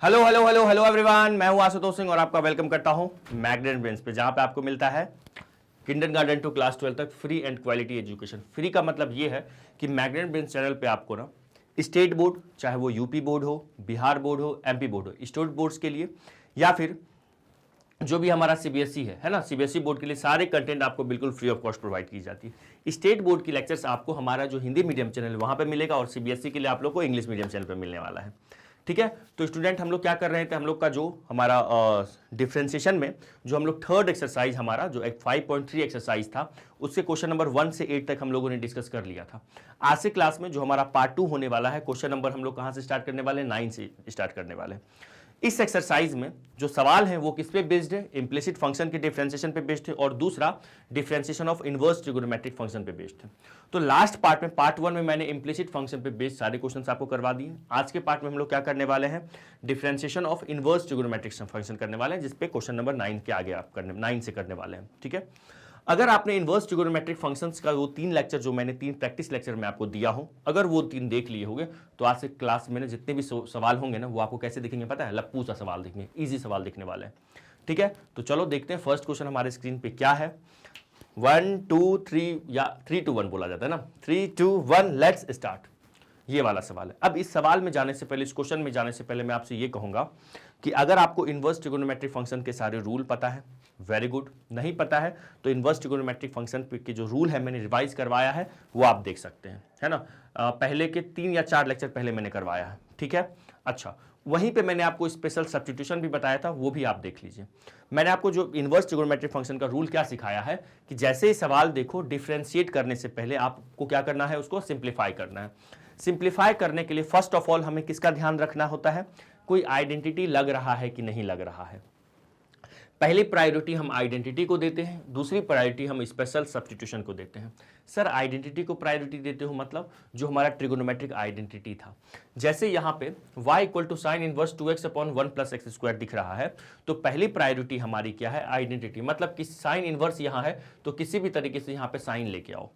Hello hello hello hello everyone, मैं हूं आशुतोष सिंह और आपका वेलकम करता हूं मैग्नेट ब्रेन्स पे, जहां पे आपको मिलता है किंडरगार्टन टू क्लास 12 तक free and quality education. Free का मतलब ये है कि मैग्नेट ब्रेन्स चैनल पे आपको ना स्टेट बोर्ड, चाहे वो यूपी बोर्ड हो, बिहार बोर्ड हो, एमपी बोर्ड हो, स्टेट बोर्ड्स के लिए या फिर जो भी हमारा सीबीएसई है ना, सीबीएसई बोर्ड के लिए सारे कंटेंट आपको बिल्कुल फ्री ऑफ कॉस्ट प्रोवाइड की जाती है। स्टेट बोर्ड की लेक्चर्स आपको हमारा जो हिंदी मीडियम चैनल है वहाँ पे मिलेगा और सीबीएसई के लिए आप लोग को इंग्लिश मीडियम चैनल पे मिलने वाला है। ठीक है, तो स्टूडेंट हम लोग क्या कर रहे थे, हम लोग का जो हमारा डिफ्रेंसिएशन में जो हम लोग थर्ड एक्सरसाइज हमारा जो एक 5.3 एक्सरसाइज था, उसके क्वेश्चन नंबर 1 से 8 तक हम लोगों ने डिस्कस कर लिया था। आज से क्लास में जो हमारा पार्ट 2 होने वाला है, क्वेश्चन नंबर हम लोग कहाँ से स्टार्ट करने वाले हैं, 9 से स्टार्ट करने वाले हैं। इस एक्सरसाइज में जो सवाल है वो किस पे बेस्ड है, इंप्लिसिट फंक्शन के डिफरेंशिएशन पे बेस्ड है और दूसरा differentiation of inverse trigonometric function पे बेस्ड है। तो लास्ट पार्ट में पार्ट 1 में मैंने इंप्लिसिट फंक्शन पे बेस्ड सारे क्वेश्चंस आपको करवा दिए। आज के पार्ट में हम लोग क्या करने वाले हैं, differentiation of inverse trigonometric function करने वाले हैं, जिसपे क्वेश्चन नंबर 9 के आगे आप 9 से करने वाले हैं। ठीक है, अगर आपने इनवर्स ट्रिगोनोमेट्रिक फंक्शंस का वो 3 लेक्चर जो मैंने 3 प्रैक्टिस लेक्चर में आपको दिया हूं, अगर वो 3 देख लिए होंगे तो आज से क्लास में ना जितने भी सवाल होंगे ना वो आपको कैसे दिखेंगे पता है, लप्पू सा सवाल दिखेंगे, इजी सवाल दिखने वाले हैं। ठीक है, तो चलो देखते हैं फर्स्ट क्वेश्चन हमारे स्क्रीन पे क्या है। 1 2 3 या 3 2 1 बोला जाता है ना, 3 2 1 लेट्स स्टार्ट। ये वाला सवाल है। अब इस सवाल में जाने से पहले, इस क्वेश्चन में जाने से पहले मैं आपसे ये कहूंगा कि अगर आपको इनवर्स ट्रिगोनोमेट्रिक फंक्शन के सारे रूल पता है, वेरी गुड। नहीं पता है तो इनवर्स ट्रिगोनोमेट्रिक फंक्शन के जो रूल है मैंने रिवाइज करवाया है, वो आप देख सकते हैं, है ना। पहले के 3 या 4 लेक्चर पहले मैंने करवाया है। ठीक है, अच्छा, वहीं पे मैंने आपको स्पेशल सब्स्टिट्यूशन भी बताया था, वो भी आप देख लीजिए। मैंने आपको जो इनवर्स ट्रिगोनोमेट्रिक फंक्शन का रूल क्या सिखाया है कि जैसे ही सवाल देखो, डिफरेंशिएट करने से पहले आपको क्या करना है, उसको सिंप्लीफाई करना है। सिंप्लीफाई करने के लिए फर्स्ट ऑफ ऑल हमें किसका ध्यान रखना होता है, कोई आइडेंटिटी लग रहा है कि नहीं लग रहा है। पहली प्रायोरिटी हम आइडेंटिटी को देते हैं, दूसरी प्रायोरिटी हम स्पेशल सब्स्टिट्यूशन को देते हैं। सर आइडेंटिटी को प्रायोरिटी देते हो मतलब जो हमारा ट्रिगोनोमेट्रिक आइडेंटिटी था, जैसे यहाँ पे y equal to sine inverse 2x upon 1 plus x square दिख रहा है, तो पहली प्रायोरिटी हमारी क्या है, आइडेंटिटी, मतलब कि साइन इनवर्स यहाँ है तो किसी भी तरीके से यहाँ पे साइन लेके आओ।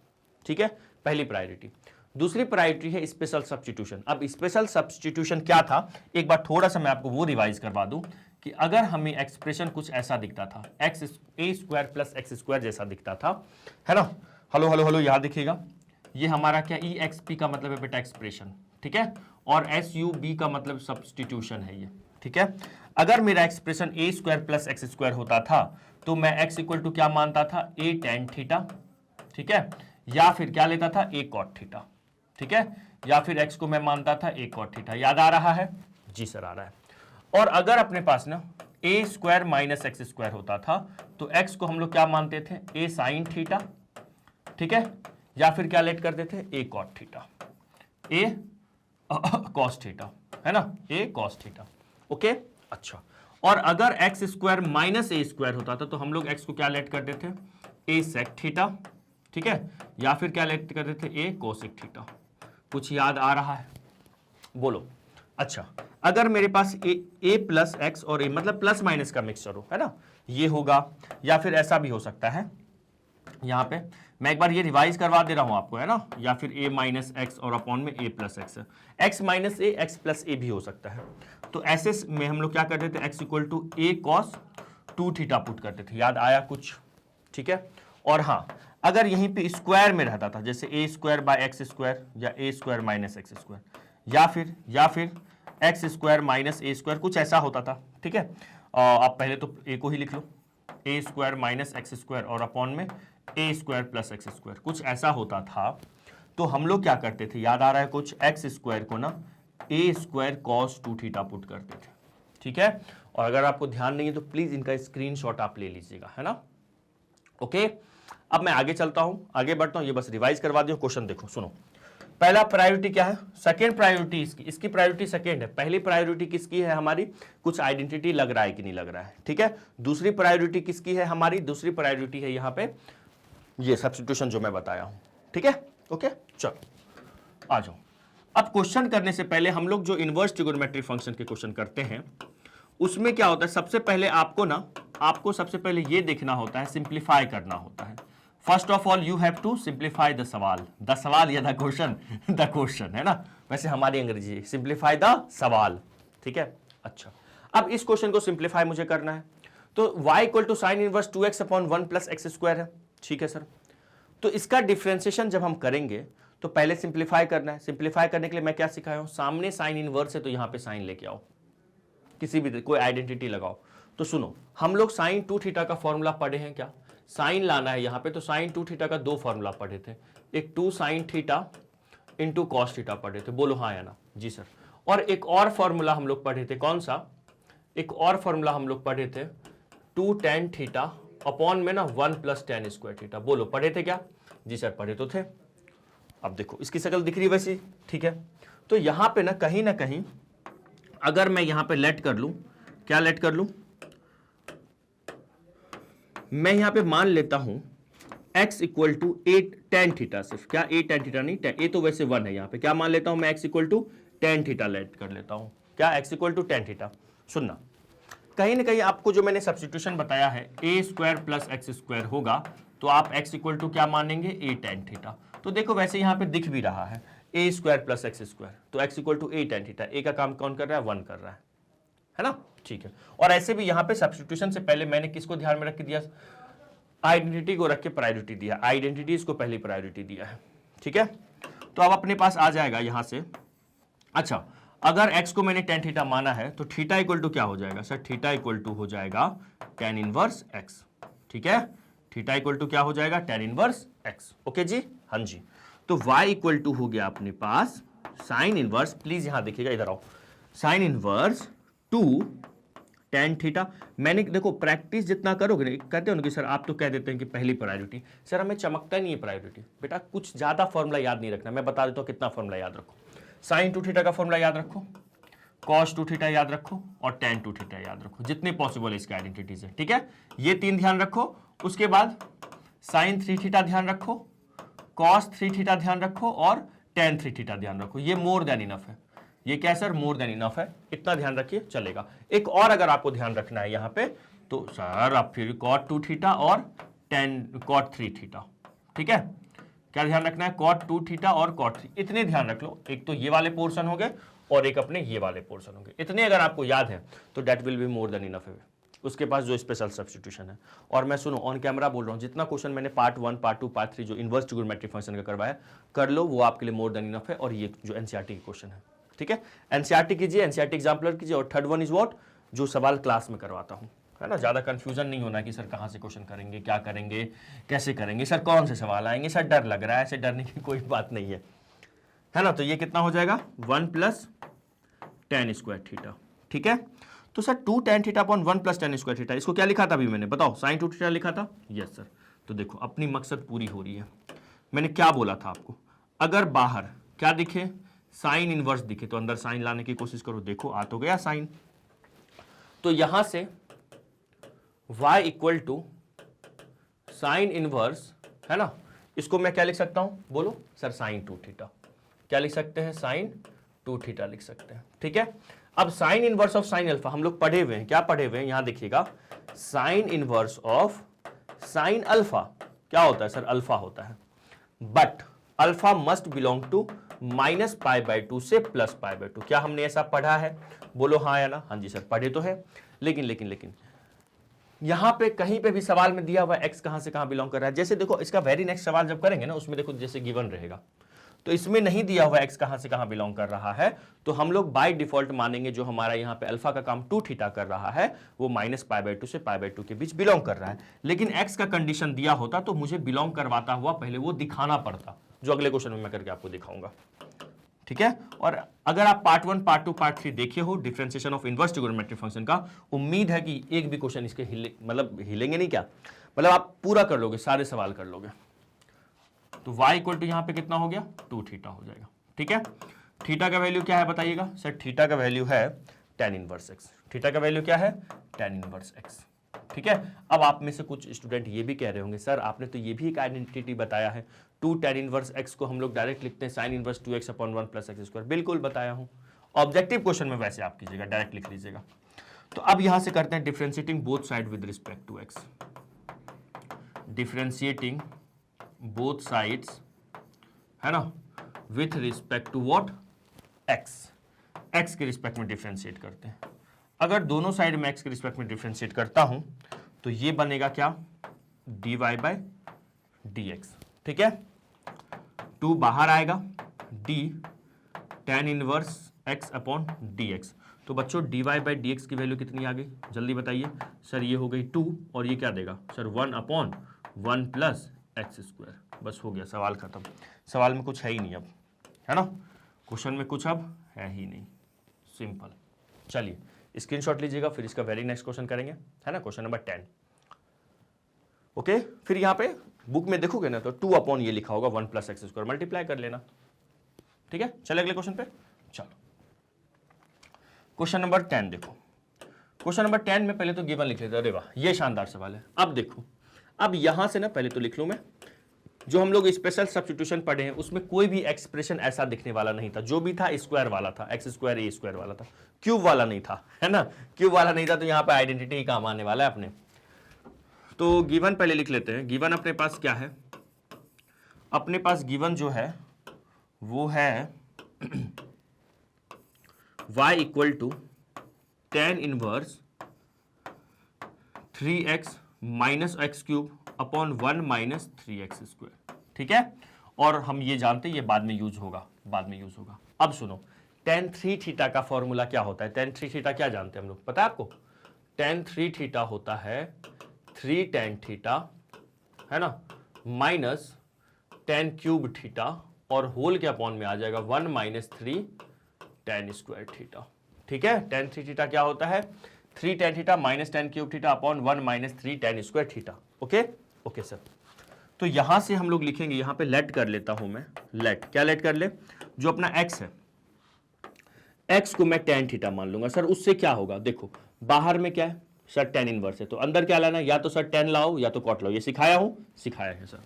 ठीक है, पहली प्रायोरिटी। दूसरी प्रायोरिटी है स्पेशल सब्स्टिट्यूशन। अब स्पेशल सब्स्टिट्यूशन क्या था, एक बार थोड़ा सा मैं आपको वो रिवाइज करवा दूं कि अगर हमें एक्सप्रेशन कुछ ऐसा दिखता था, एक्स ए स्क्वायर प्लस एक्स स्क्वायर जैसा दिखता था, है ना। हेलो हेलो हेलो, यहाँ दिखेगा, ये हमारा क्या ई एक्स पी का मतलब है बेटा एक्सप्रेशन। ठीक है, और एस यू बी का मतलब सब्स्टिट्यूशन है ये। ठीक है, अगर मेरा expression a square plus x square होता था तो मैं एक्स इक्वल टू क्या मानता था, ए टेन थीटा। ठीक है, या फिर क्या लेता था, ए कॉट थीटा। ठीक है, या फिर x को मैं मानता था a cot थीटा। याद आ रहा है जी सर, आ रहा है। और अगर अपने पास ना a square minus x square होता था तो x को हम लोग क्या मानते थे, a साइन थीटा। ठीक है, या फिर क्या लेट करते थे, a cot theta, a cos theta, है ना, a cos थीटा। ओके, अच्छा, और अगर x square minus a square होता था तो हम लोग x को क्या लेट करते थे, a sec थीटा। ठीक है, या फिर क्या लेट करते थे, a cosec थीटा। कुछ याद आ रहा है, बोलो। अच्छा, अगर मेरे पास ए प्लस एक्स और ए मतलब प्लस माइनस का मिक्सचर हो, है ना, ये होगा, या फिर ऐसा भी हो सकता है, यहाँ पे मैं एक बार ये रिवाइज करवा दे रहा हूं आपको, है ना, या फिर ए माइनस एक्स और अपॉन में ए प्लस एक्स, एक्स माइनस ए एक्स प्लस ए भी हो सकता है। तो ऐसे में हम लोग क्या करते थे, X equal to A cos 2 theta put करते थे। याद आया कुछ? ठीक है, और हाँ, अगर यहीं पे स्क्वायर में रहता था, जैसे ए स्क्वायर बाय एक्स स्क्वायर या ए स्क्वायर माइनस एक्स स्क्वायर, या फिर एक्स स्क्वायर माइनस ए स्क्वायर, कुछ ऐसा होता था। ठीक है, आप पहले तो ए को ही लिख लो, ए स्क्वायर माइनस एक्स स्क्वायर और अपॉन में ए स्क्वायर प्लस एक्स स्क्वायर, कुछ ऐसा होता था। तो हम लोग क्या करते थे, याद आ रहा है कुछ, एक्स स्क्वायर को ना ए स्क्वायर कॉस 2 थीटा पुट करते थे। ठीक है, और अगर आपको ध्यान नहीं है तो प्लीज इनका स्क्रीनशॉट आप ले लीजिएगा, है ना। ओके, अब मैं आगे चलता हूं, आगे बढ़ता हूं, ये बस रिवाइज करवा दियो। क्वेश्चन देखो, सुनो। पहला प्रायोरिटी क्या है, सेकेंड प्रायोरिटी इसकी प्रायोरिटी सेकेंड है। पहली प्रायोरिटी किसकी है हमारी, कुछ आइडेंटिटी लग रहा है कि नहीं लग रहा है। ठीक है, दूसरी प्रायोरिटी किसकी है हमारी, दूसरी प्रायोरिटी है यहाँ पे ये सब्स्टिट्यूशन जो मैं बताया हूं। ठीक है, ओके, चलो आ जाओ। अब क्वेश्चन करने से पहले हम लोग जो इनवर्स ट्रिगोनोमेट्रिक फंक्शन के क्वेश्चन करते हैं उसमें क्या होता है, सबसे पहले आपको सबसे पहले ये देखना होता है, सिंप्लीफाई करना होता है। First of all you have to simplify the सवाल या द क्वेश्चन है ना, वैसे हमारी अंग्रेजी सिंप्लीफाई द सवाल। ठीक है, अच्छा, अब इस क्वेश्चन को सिंप्लीफाई मुझे करना है, तो y equal to sine inverse 2x upon 1 plus x square है, ठीक है सर। तो इसका डिफ्रेंसिएशन जब हम करेंगे तो पहले सिंप्लीफाई करना है। सिंप्लीफाई करने के लिए मैं क्या सिखाया हूं, सामने साइन इनवर्स है तो यहां पे साइन लेके आओ, किसी भी कोई आइडेंटिटी लगाओ। तो सुनो, हम लोग साइन 2 थीटा का फॉर्मूला पढ़े हैं क्या, साइन लाना है यहां पे, तो साइन 2 थीटा का दो फॉर्मूला पढ़े थे, एक 2 sine theta into cos theta पढ़े थे, बोलो हाँ या ना। जी सर। और एक और फॉर्मूला हम लोग पढ़े थे, कौन सा, एक और फॉर्मूला हम लोग पढ़े थे 2 tan थीटा अपॉन में ना 1 प्लस tan स्क्वायर थीटा, बोलो पढ़े थे क्या। जी सर पढ़े तो थे। अब देखो इसकी शक्ल दिख रही है वैसी, ठीक है। तो यहां पे ना कहीं अगर मैं यहां पे लेट कर लूं, क्या लेट कर लूं, मैं यहां पे मान लेता हूं x equal to 8 tan theta, सिर्फ क्या 8 tan थीटा नहीं, ए तो वैसे 1 है, यहां पे क्या मान लेता हूं मैं, x equal to tan theta let कर लेता हूं, क्या x equal to tan theta. सुनना, कहीं ना कहीं आपको जो मैंने सब्स्टिट्यूशन बताया है a square plus x square होगा, तो आप x इक्वल टू क्या मानेंगे, a tan थीटा। तो देखो वैसे यहां पे दिख भी रहा है a square plus x square, तो x equal to a tan theta, a का काम कौन कर रहा है, 1 कर रहा है ना, ठीक है। और ऐसे भी यहां पे सब्स्टिट्यूशन से पहले मैंने किसको ध्यान में रख के दिया, आइडेंटिटी को रख के प्रायोरिटी दिया, आइडेंटिटीज को पहली प्रायोरिटी दिया है, ठीक है। तो अब अपने पास आ जाएगा यहां से, अच्छा अगर x को मैंने tan थीटा माना है तो थीटा इक्वल टू क्या हो जाएगा सर, थीटा इक्वल टू हो जाएगा tan इनवर्स x, ठीक है। थीटा इक्वल टू क्या हो जाएगा, tan इनवर्स x, ओके जी, हाँ जी। तो y इक्वल टू हो गया अपने पास साइन इनवर्स, प्लीज यहां देखिएगा, इधर आओ, साइन इनवर्स 2 tan थीटा। मैंने देखो प्रैक्टिस जितना करोगे ना, कहते हो ना कि सर आप तो कह देते हैं कि पहली प्रायोरिटी, सर हमें चमकता नहीं है प्रायोरिटी, बेटा कुछ ज्यादा फॉर्मूला याद नहीं रखना, मैं बता देता हूं कितना फॉर्मूला याद रखो। साइन 2 थीटा का फॉर्मूला याद रखो, कॉस 2 थीटा याद रखो और tan 2 थीटा याद रखो, जितने पॉसिबल है इसके आइडेंटिटीज है, ठीक है। ये 3 ध्यान रखो, उसके बाद साइन 3 थीटा ध्यान रखो, कॉस 3 थीटा ध्यान रखो और tan 3 थीटा ध्यान रखो। ये मोर देन इनफ है, ये क्या सर, मोर देन इनफ है, इतना ध्यान रखिए चलेगा। एक और अगर आपको ध्यान रखना है यहां पे, तो सर आप फिर cot 2 थीटा और cot 3 थीटा, ठीक है। क्या ध्यान रखना है, cot 2 थीटा और cot 3, इतने ध्यान रख लो। एक तो ये वाले पोर्शन हो गए और एक अपने ये वाले पोर्शन हो गए, इतने अगर आपको याद है तो that will be more than enough है उसके पास जो स्पेशल सब्स्टिट्यूशन है। और मैं सुनो ऑन कैमरा बोल रहा हूं, जितना क्वेश्चन मैंने पार्ट 1 पार्ट 2 पार्ट 3 जो इनवर्स ट्रिगोनोमेट्रिक फंक्शन का करवाया कर लो, वो आपके लिए मोर देन इनफ है। और ये जो एनसीईआरटी के क्वेश्चन है, ठीक है, एनसीईआरटी कीजिए, एनसीईआरटी एग्जाम्पलर कीजिए। और थर्ड वन इज व्हाट, जो सवाल क्लास में करवाता हूं, है ना, ज्यादा कंफ्यूजन नहीं होना कि सर कहां से क्वेश्चन करेंगे, क्या करेंगे, कैसे करेंगे, सर कौन से सवाल आएंगे, सर डर लग रहा है, ऐसे डरने की कोई बात नहीं है ना। तो ये कितना हो जाएगा, 1 प्लस tan स्क्वायर थीटा, ठीक है। तो sir 2 tan theta upon 1 plus tan square theta, इसको क्या लिखा था अभी मैंने, बताओ, साइन 2 थीटा लिखा था, यस सर। तो देखो अपनी मकसद पूरी हो रही है। मैंने क्या बोला था आपको, अगर बाहर क्या दिखे, साइन इनवर्स दिखे, तो अंदर साइन लाने की कोशिश करो, देखो आ तो गया साइन। तो यहां से y equal to sine inverse, है ना, इसको मैं क्या लिख सकता हूं, बोलो सर, साइन 2 थीटा। क्या लिख सकते हैं, साइन 2 थीटा लिख सकते हैं, ठीक है। अब sign inverse of sine alpha हम लोग पढ़े हुए हैं, क्या पढ़े हुए हैं, यहां देखिएगा, sine inverse of sine alpha क्या होता है सर, अल्फा होता है, but alpha must belong to -π/2 से +π/2। क्या हमने ऐसा पढ़ा है, बोलो हाँ या ना। हाँ जी सर पढ़े तो है, लेकिन यहां पे कहीं पे भी सवाल में दिया हुआ x कहां से कहां बिलोंग कर रहा है, जैसे देखो इसका वेरी नेक्स्ट सवाल जब करेंगे ना, उसमें देखो जैसे गिवन रहेगा, तो इसमें नहीं दिया हुआ x कहां से कहां बिलोंग कर रहा है, तो हम लोग बाय डिफॉल्ट मानेंगे जो हमारा यहां पे अल्फा का काम 2 थीटा कर रहा है, वो -π/2 से π/2 के बीच बिलोंग कर रहा है। लेकिन x का कंडीशन दिया होता तो मुझे बिलोंग करवाता हुआ पहले वो दिखाना पड़ता, जो अगले क्वेश्चन में मैं करके आपको दिखाऊंगा, ठीक है। और अगर आप पार्ट 1 पार्ट 2 पार्ट 3 देखे हो differentiation of inverse trigonometric function का, उम्मीद है कि एक भी क्वेश्चन इसके हिलेंगे नहीं, क्या मतलब आप पूरा कर लोगे, सारे सवाल कर लोगे। तो y इक्वल टू यहां पे कितना हो गया, 2 थीटा हो जाएगा, ठीक है। थीटा का वैल्यू क्या है बताइएगा सर, थीटा का वैल्यू है tan इनवर्स x, थीटा का वैल्यू क्या है, tan इनवर्स x, ठीक है। अब आप में से कुछ स्टूडेंट ये भी कह रहे होंगे, सर आपने तो ये भी एक आइडेंटिटी बताया है, 2 tan इनवर्स x को हम लोग डायरेक्ट लिखते हैं sign inverse 2x upon 1 plus x square, बिल्कुल बताया हूं, ऑब्जेक्टिव क्वेश्चन में वैसे आप कीजिएगा, डायरेक्ट लिख लीजिएगा। तो अब यहां से करते हैं differentiating both side with respect to x, differentiating both sides, है ना, with respect to what, x के रिस्पेक्ट में डिफरेंशिएट करते हैं। अगर दोनों साइड में x के रिस्पेक्ट में डिफरेंशिएट करता हूं तो ये बनेगा क्या, dy बाय dx। ठीक है, 2 बाहर आएगा, d tan इनवर्स x अपॉन dx। तो बच्चों dy बाय dx की वैल्यू कितनी आ गई, जल्दी बताइए। सर ये हो गई 2 और ये क्या देगा sir, 1 upon 1 plus x square. बस हो गया, सवाल खत्म। सवाल में कुछ है ही नहीं अब, है ना, क्वेश्चन में कुछ अब है ही नहीं, सिंपल। चलिए स्क्रीनशॉट लीजिएगा, फिर इसका वेरी नेक्स्ट क्वेश्चन करेंगे, है ना, क्वेश्चन नंबर 10। ओके, फिर यहाँ पे बुक में देखोगे ना तो 2 अपॉन ये लिखा होगा 1 प्लस एक्स स्क्वायर, मल्टीप्लाई कर लेना। ठीक है, चले अगले क्वेश्चन पे। चलो क्वेश्चन नंबर 10 देखो। क्वेश्चन नंबर 10 में पहले तो गिवन लिख लेते हैं। अरे वाह, ये शानदार सवाल है। अब देखो, अब यहां से ना पहले तो लिख लूं मैं, जो हम लोग स्पेशल सब्स्टिट्यूशन पढ़े हैं उसमें कोई भी एक्सप्रेशन ऐसा दिखने वाला नहीं था। जो भी था स्क्वायर वाला था, एक्स स्क्वायर ए स्क्वायर वाला था, क्यूब वाला नहीं था, है ना, क्यूब वाला नहीं था। तो यहां पे आइडेंटिटी ही काम आने वाला है अपने। तो गिवन पहले लिख लेते हैं। गिवन अपने पास क्या है, अपने पास गिवन जो है वो है y equal to tan inverse 3x minus X cube upon 1 minus 3x square. ठीक है, और हम ये जानते हैं ये बाद में यूज होगा, बाद में यूज होगा। अब सुनो, tan 3 थीटा का फॉर्मूला क्या होता है। tan 3 थीटा क्या जानते हैं हम लोग, पता है आपको। tan 3 थीटा होता है 3 tan थीटा, है ना, माइनस tan क्यूब थीटा और होल के अपॉन में आ जाएगा 1 माइनस 3 tan स्क्वायर थीटा। ठीक है, tan 3 थीटा क्या होता है, 3 tan theta minus tan cube theta upon 1 minus 3 tan square theta. Okay okay sir. तो यहां से हम लोग लिखेंगे, यहां पे लेट कर लेता हूं मैं, लेट क्या लेट कर ले, जो अपना x है, x को मैं tan थीटा मान लूंगा। सर उससे क्या होगा, देखो बाहर में क्या है सर, tan इनवर्स है, तो अंदर क्या लाना है, या तो सर tan लाओ या तो कॉट लाओ। ये सिखाया हूं, सिखाया है सर।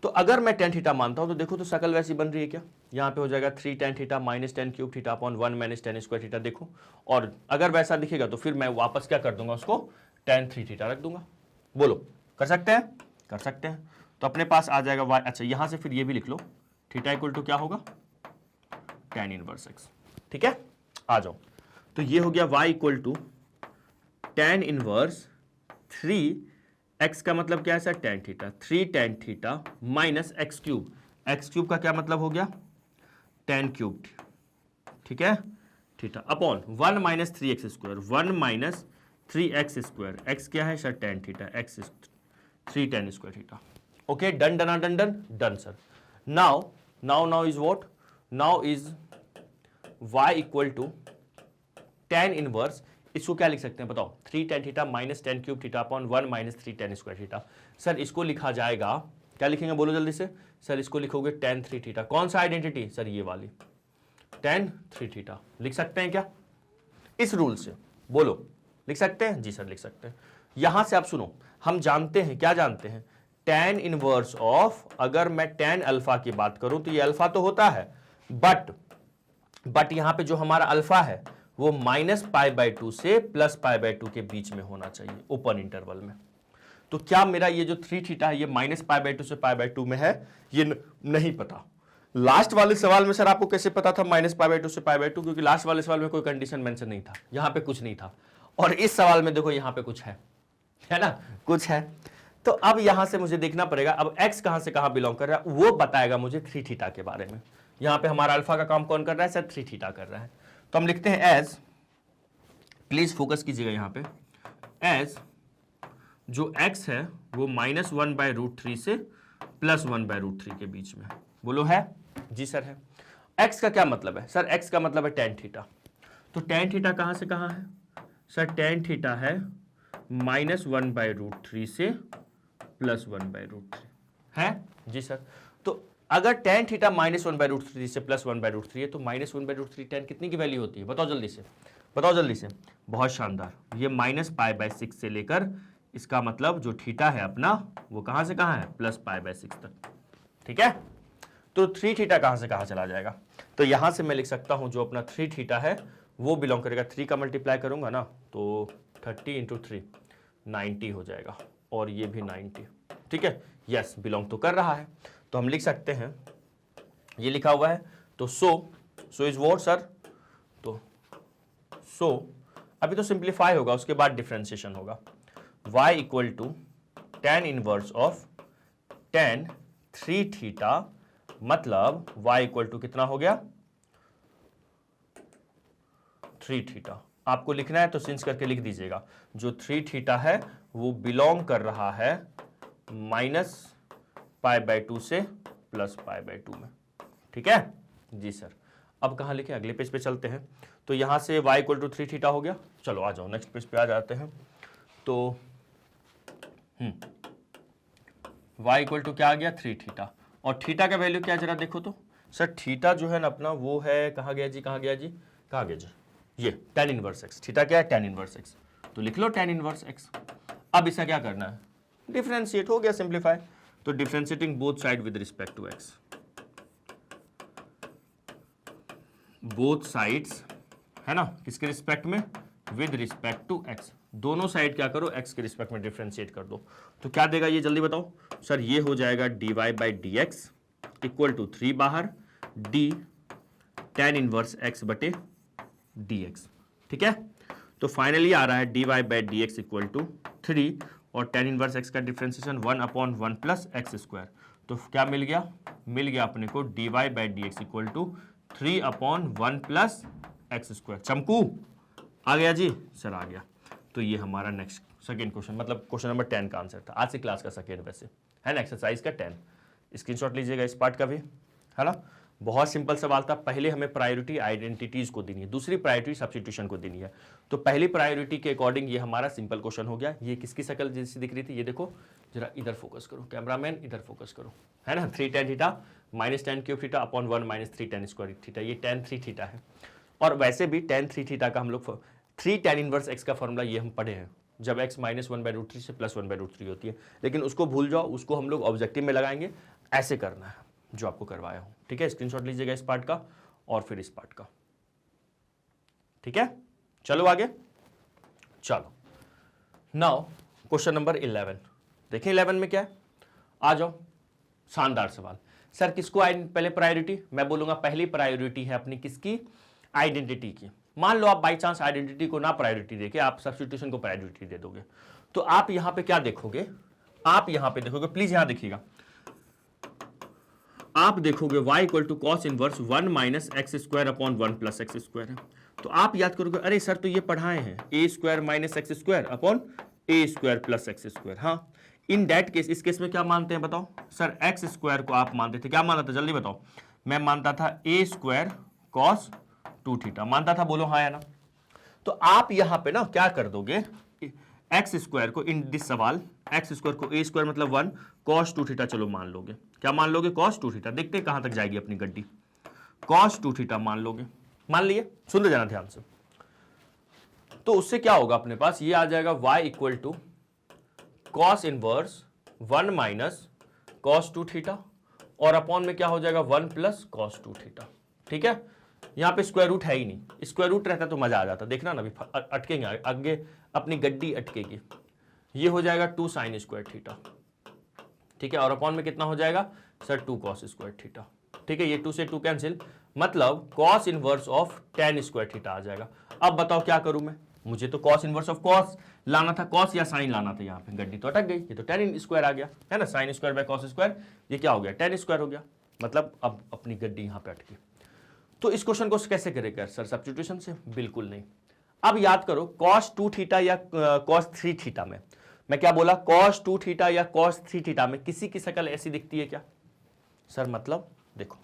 तो अगर मैं tan थीटा मानता हूं तो देखो तो शकल वैसी बन रही है क्या, यहां पे हो जाएगा 3 tan theta minus tan cube theta upon 1 minus tan square theta. देखो, और अगर वैसा दिखेगा तो फिर मैं वापस क्या कर दूंगा, उसको tan 3 थीटा रख दूंगा। बोलो कर सकते हैं, कर सकते हैं। तो अपने पास आ जाएगा y, अच्छा यहां से फिर ये भी लिख लो, थीटा इक्वल टू क्या होगा, tan इनवर्स x। ठीक है, आ जाओ। तो ये हो गया y equal to tan inverse 3x का मतलब क्या है sir, tan theta, 3 tan theta minus X cube, X cube का क्या मतलब हो गया, tan क्यूब। ठीक है, theta upon 1 minus 3x square, 1 minus 3x square, x क्या है sir, tan theta, x 3 tan square theta. Okay, done done done done done sir. Now now now is what, now is y equal to tan inverse, इसको क्या लिख सकते हैं बताओ, 3 tan theta minus tan cube theta upon 1 minus 3 tan square theta. Sir इसको लिखा जाएगा, क्या लिखेंगे बोलो जल्दी से। सर इसको लिखोगे tan 3 थीटा, कौन सा आइडेंटिटी सर, ये वाली tan 3 थीटा। लिख सकते हैं क्या इस रूल से, बोलो लिख सकते हैं, जी सर लिख सकते हैं। यहां से आप सुनो, हम जानते हैं, क्या जानते हैं, tan इनवर्स ऑफ, अगर मैं tan अल्फा की बात करूं तो ये अल्फा तो होता है, बट यहां पे जो हमारा अल्फा है वो माइनस π/2 से प्लस π/2 के बीच में होना चाहिए, ओपन इंटरवल में। तो क्या मेरा ये जो 3 थीटा है ये माइनस π/2 से π/2 में है, ये नहीं पता। लास्ट वाले सवाल में सर आपको कैसे पता था माइनस π/2 से π/2, क्योंकि लास्ट वाले सवाल में कोई कंडीशन मेंशन नहीं था, यहां पे कुछ नहीं था। और इस सवाल में देखो यहां पे कुछ है ना, कुछ है। तो अब यहां से मुझे देखना पड़ेगा, अब x कहां से कहां बिलोंग कर रहा है वो बताएगा मुझे 3 थीटा के बारे में। यहां पे हमारा अल्फा का काम कौन कर रहा है सर, 3 थीटा कर रहा है। तो हम लिखते हैं एज, प्लीज फोकस कीजिएगा यहां पे, एज जो x है वो -1/√3 से +1/√3 के बीच में। बोलो है, जी सर है। x का क्या मतलब है सर, x का मतलब है tan थीटा। तो tan थीटा कहां से कहां है सर, tan थीटा है -1/√3 से +1/√3 है, जी सर। तो अगर tan थीटा -1/√3 से +1/√3 है तो -1/√3 tan कितनी की वैल्यू होती है, बताओ जल्दी से, बताओ जल्दी से। बहुत शानदार, ये -π/6 से लेकर इसका मतलब जो थीटा है अपना वो कहां से कहां है, +π/6 तक। ठीक है, तो 3 थीटा कहां से कहां चला जाएगा, तो यहां से मैं लिख सकता हूं जो अपना 3 थीटा है वो बिलोंग करेगा, 3 का मल्टीप्लाई करूंगा ना तो 30 × 3 90 हो जाएगा, और ये भी 90। ठीक है, यस बिलोंग तो कर रहा है। तो हम लिख सकते हैं, ये लिखा हुआ है, तो सो इज व्हाट सर, तो सो अभी तो सिंप्लीफाई होगा, उसके बाद डिफ्रेंशिएशन होगा। y equal to tan inverse of tan 3 theta, मतलब y इक्वल टू कितना हो गया 3 थीटा। आपको लिखना है तो सिंस करके लिख दीजिएगा, जो 3 थीटा है वो बिलोंग कर रहा है -π/2 से +π/2 में। ठीक है जी सर। अब कहाँ लिखे, अगले पेज पे चलते हैं। तो यहां से y इक्वल टू 3 थीटा हो गया। चलो आ जाओ नेक्स्ट पेज पे आ जाते हैं। तो y इक्वल टू क्या आ गया 3 थीटा, और थीटा का वैल्यू क्या जरा देखो तो। सर थीटा जो है ना अपना वो है, कहाँ गया जी, कहाँ गया जी, कहाँ गया जी, ये tan इनवर्स x। थीटा क्या है, tan इनवर्स x, तो लिख लो tan इनवर्स x। अब इसका क्या करना है, डिफरेंशिएट, हो गया सिंप्लीफाई। तो differentiating both side with respect to x, both sides है ना, किसके रिस्पेक्ट में, विद रिस्पेक्ट टू x। दोनों साइड क्या करो, x के रिस्पेक्ट में डिफरेंशिएट कर दो। तो क्या देगा ये, जल्दी बताओ सर। ये हो जाएगा dy/dx इक्वल टू 3 बाहर d tan इनवर्स x बटे dx। ठीक है, तो फाइनली आ रहा है dy/dx इक्वल टू 3 और tan इनवर्स x का डिफरेंशिएशन 1/1 प्लस x²। तो क्या मिल गया, मिल गया अपने को dy/dx equal to 3/1 plus x²। चमकू आ गया जी सर, आ गया। तो ये हमारा नेक्स्ट सेकेंड क्वेश्चन, मतलब क्वेश्चन नंबर 10 का आंसर था। आज से क्लास का सेकेंड वैसे है ना, एक्सरसाइज का 10। स्क्रीनशॉट लीजिएगा इस पार्ट का भी, है ना। बहुत सिंपल सवाल था। पहले हमें प्रायोरिटी आइडेंटिटीज को देनी है, दूसरी प्रायोरिटी सब्स्टिट्यूशन को देनी है। तो पहली प्रायोरिटी के अकॉर्डिंग ये हमारा सिंपल क्वेश्चन हो गया। ये किसकी शक्ल जैसी दिख रही थी, ये देखो जरा, इधर फोकस करो कैमरामैन, इधर फोकस करो, है ना। 3 tan theta minus tan cube theta upon 1 minus 3 tan square theta, ये tan 3 थीटा है। और वैसे भी tan 3 थीटा का हम लोग 3 tan इनवर्स x का फॉर्मूला ये हम पढ़े हैं, जब x -1/√3 से +1/√3 होती है। लेकिन उसको भूल जाओ, उसको हम लोग ऑब्जेक्टिव में लगाएंगे। ऐसे करना है जो आपको करवाया हूं। ठीक है, स्क्रीनशॉट लीजिएगा इस पार्ट का और फिर इस पार्ट का। ठीक है, चलो आगे। चलो नाउ क्वेश्चन नंबर 11 देखिए। 11 में क्या है, आ जाओ। शानदार सवाल। सर किसको पहले प्रायोरिटी, मैं बोलूंगा पहली प्रायोरिटी है अपनी किसकी, आइडेंटिटी की। मान लो आप बाई चांस आइडेंटिटी को ना प्रायोरिटी देके आप सब्स्टिट्यूशन को प्रायोरिटी दे दोगे, तो आप यहां पे क्या देखोगे, आप यहां पे देखोगे, प्लीज यहां देखिएगा, आप देखोगे y equal to cos inverse 1 minus x² upon 1 plus x² है। तो आप याद करोगे, अरे सर तो ये पढ़ाए हैं a² minus x² upon a² plus x²। हाँ, इन दैट केस, इस केस में क्या मानते हैं बताओ सर, x² को आप मानते थे, क्या मानता था जल्दी बताओ। मैं मानता था a² cos 2 थीटा मानता था, बोलो हाँ या ना। तो आप यहां पे ना क्या कर दोगे, x² को इन दिस सवाल, x² को a² मतलब 1 cos 2 थीटा चलो मान लोगे। क्या मान लोगे, cos 2 थीटा। देखते हैं कहां तक जाएगी अपनी गड्डी। cos 2 थीटा मान लोगे, मान लिए, सुन ले जाना ध्यान से। तो उससे क्या होगा अपने पास, ये आ जाएगा y equal to cos inverse 1 minus cos 2 theta और अपॉन में क्या हो जाएगा 1 प्लस cos 2 थीटा। ठीक है, यहां पे स्क्वायर रूट है ही नहीं, स्क्वायर रूट रहता तो मजा आ जाता। देखना ना, अभी अटकेंगे आगे, अपनी गड्डी अटकेगी। ये हो जाएगा 2 sin स्क्वायर थीटा। ठीक है, और अपॉन में कितना हो जाएगा सर 2 cos स्क्वायर थीटा। ठीक है, ये 2 से 2 कैंसिल, मतलब cos inverse of tan square theta आ जाएगा। अब बताओ क्या करूं मैं, मुझे तो cos इनवर्स ऑफ cos लाना था, cos या sin लाना था। यहाँ पे गड्डी तो अटक गई, ये तो tan स्क्वायर आ गया है ना, sin square by cos square, ये क्या हो गया tan स्क्वायर हो गया। मतलब अब अपनी गड्डी यहाँ पे अटकी। तो इस क्वेश्चन को कैसे करेगा सर, सब्स्टिट्यूशन से? बिल्कुल नहीं। अब याद करो cos 2 थीटा या cos 3 थीटा में, मैं क्या बोला, cos 2 थीटा या cos 3 थीटा में किसी की शक्ल ऐसी दिखती है क्या सर? मतलब देखो,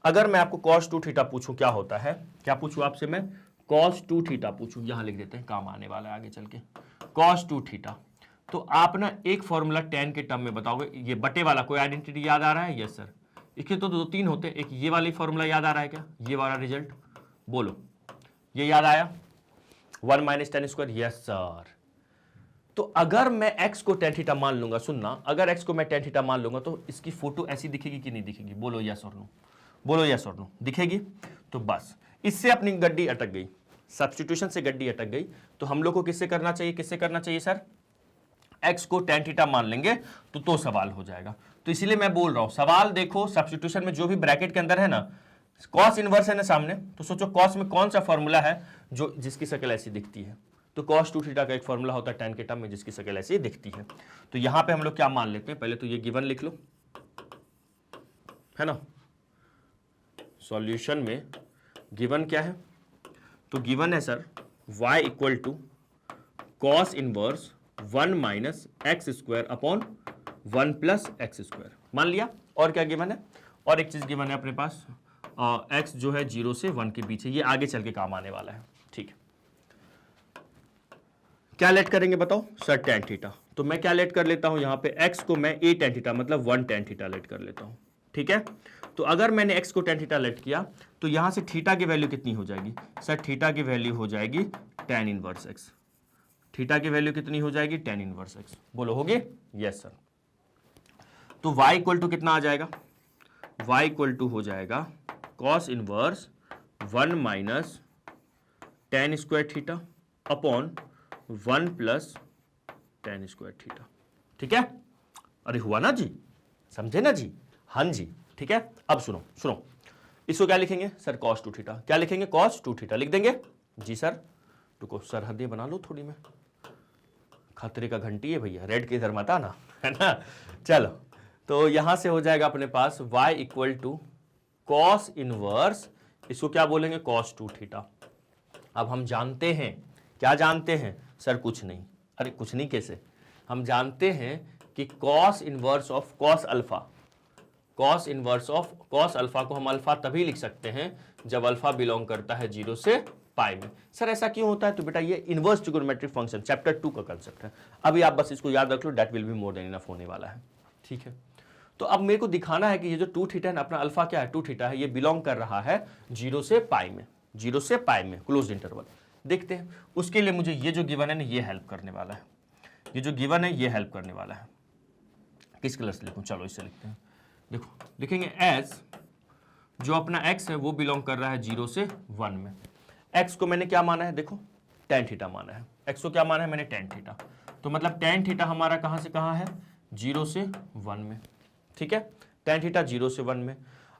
अगर मैं आपको cos 2 थीटा पूछूं क्या होता है, क्या पूछूं आपसे मैं, cos 2 थीटा पूछूं, यहां लिख देते हैं, काम आने वाला है आगे चल के। cos 2 थीटा, तो आप ना एक फॉर्मूला tan के टर्म में बताओगे। ये बटे वाला कोई आइडेंटिटी याद आ रहा है? Yes sir. इसके तो 2-3 होते, एक ये वाली फॉर्मूला याद आ रहा है क्या, ये वाला रिजल्ट बोलो, ये याद आया, 1 minus tan square, yes sir. तो अगर मैं x को tan थीटा मान लूंगा, सुनना, अगर x को मैं tan थीटा मान लूंगा तो इसकी फोटो ऐसी दिखेगी कि नहीं दिखेगी, बोलो यस और नो, बोलो यस और नो, दिखेगी। तो बस इससे अपनी गड्डी अटक गई, सब्स्टिट्यूशन से गड्डी अटक गई। तो हम लोग को किससे करना चाहिए, किससे करना चाहिए सर, x को tan थीटा मान लेंगे तो सवाल हो जाएगा। तो इसीलिए मैं बोल रहा हूं, सवाल देखो सब्स्टिट्यूशन में जो भी ब्रैकेट के अंदर है ना, cos इनवर्स है ना सामने, तो सोचो cos में कौन सा फॉर्मूला है जो जिसकी शक्ल ऐसी दिखती है। तो cos 2 थीटा का एक फॉर्मूला होता है tan के टर्म में, जिसकी शक्ल ऐसी दिखती है। तो यहां पे हम लोग क्या मान लेते हैं, पहले तो ये गिवन लिख लो, है ना। सॉल्यूशन में गिवन क्या है, तो गिवन है sir y equal to cos inverse 1 minus x square upon 1 plus x square, मान लिया। और क्या गिवन है, और एक चीज गिवन है अपने पास, x जो है 0 से 1 के बीच है, ये आगे चल के काम आने वाला है, ठीक है। क्या लेट करेंगे बताओ सर, tan थीटा। तो मैं क्या लेट कर लेता हूं यहाँ पे, x को मैं a tan थीटा मतलब 1 tan थीटा लेट कर लेता हूं, ठीक है। तो अगर मैंने x को tan थीटा लेट किया तो यहां से थीटा की वैल्यू कितनी हो जाएगी सर, थीटा की वैल्यू हो जाएगी tan इनवर्स x। थीटा की वैल्यू कितनी हो जाएगी, tan इनवर्स x, बोलो होगी, यस सर। तो y इक्वल टू कितना आ जाएगा, y इक्वल टू हो जाएगा cos inverse 1 minus tan square theta upon 1 plus tan square theta, ठीक है। अरे हुआ ना जी, समझे ना जी, हाँ जी, ठीक है। अब सुनो सुनो, इसको क्या लिखेंगे सर, cos 2 थीटा। क्या लिखेंगे, cos 2 थीटा लिख देंगे जी सर। रुको सरहदें बना लो थोड़ी, में खतरे का घंटी है भैया, रेड के इधर मत आना, है ना। चलो, तो यहां से हो जाएगा अपने पास y equal to cos inverse, इसको क्या बोलेंगे, cos 2 थीटा। अब हम जानते हैं, क्या जानते हैं सर, कुछ नहीं। अरे कुछ नहीं कैसे, हम जानते हैं कि cos inverse of cos alpha, cos inverse of cos alpha को हम अल्फा तभी लिख सकते हैं जब अल्फा बिलोंग करता है 0 से पाई में। सर ऐसा क्यों होता है, तो बेटा ये इनवर्स ट्रिगोनोमेट्रिक फंक्शन चैप्टर 2 का कंसेप्ट है। अभी आप बस इसको याद रख लो, that will be more than enough होने वाला है, ठीक है। तो अब मेरे को दिखाना है कि ये जो 2 थीटा है अपना अल्फा क्या है, 2 थीटा है, ये बिलोंग कर रहा है 0 से पाई में, 0 से पाई में क्लोज इंटरवल। देखते हैं, उसके लिए मुझे ये जो गिवन है ना, ये हेल्प करने वाला है, ये जो गिवन है ये हेल्प करने वाला है। किस कलर से लिखूं, चलो इससे लिखते हैं। देखो लिखेंगे एज जो अपना x है वो बिलोंग कर रहा है 0 से 1 में। x को मैंने क्या माना है, देखो tan थीटा माना है, x को क्या माना है मैंने, tan थीटा। तो मतलब tan थीटा हमारा कहां से कहां है, 0 से 1 में, ठीक है। tan थीटा 0 से 1 में,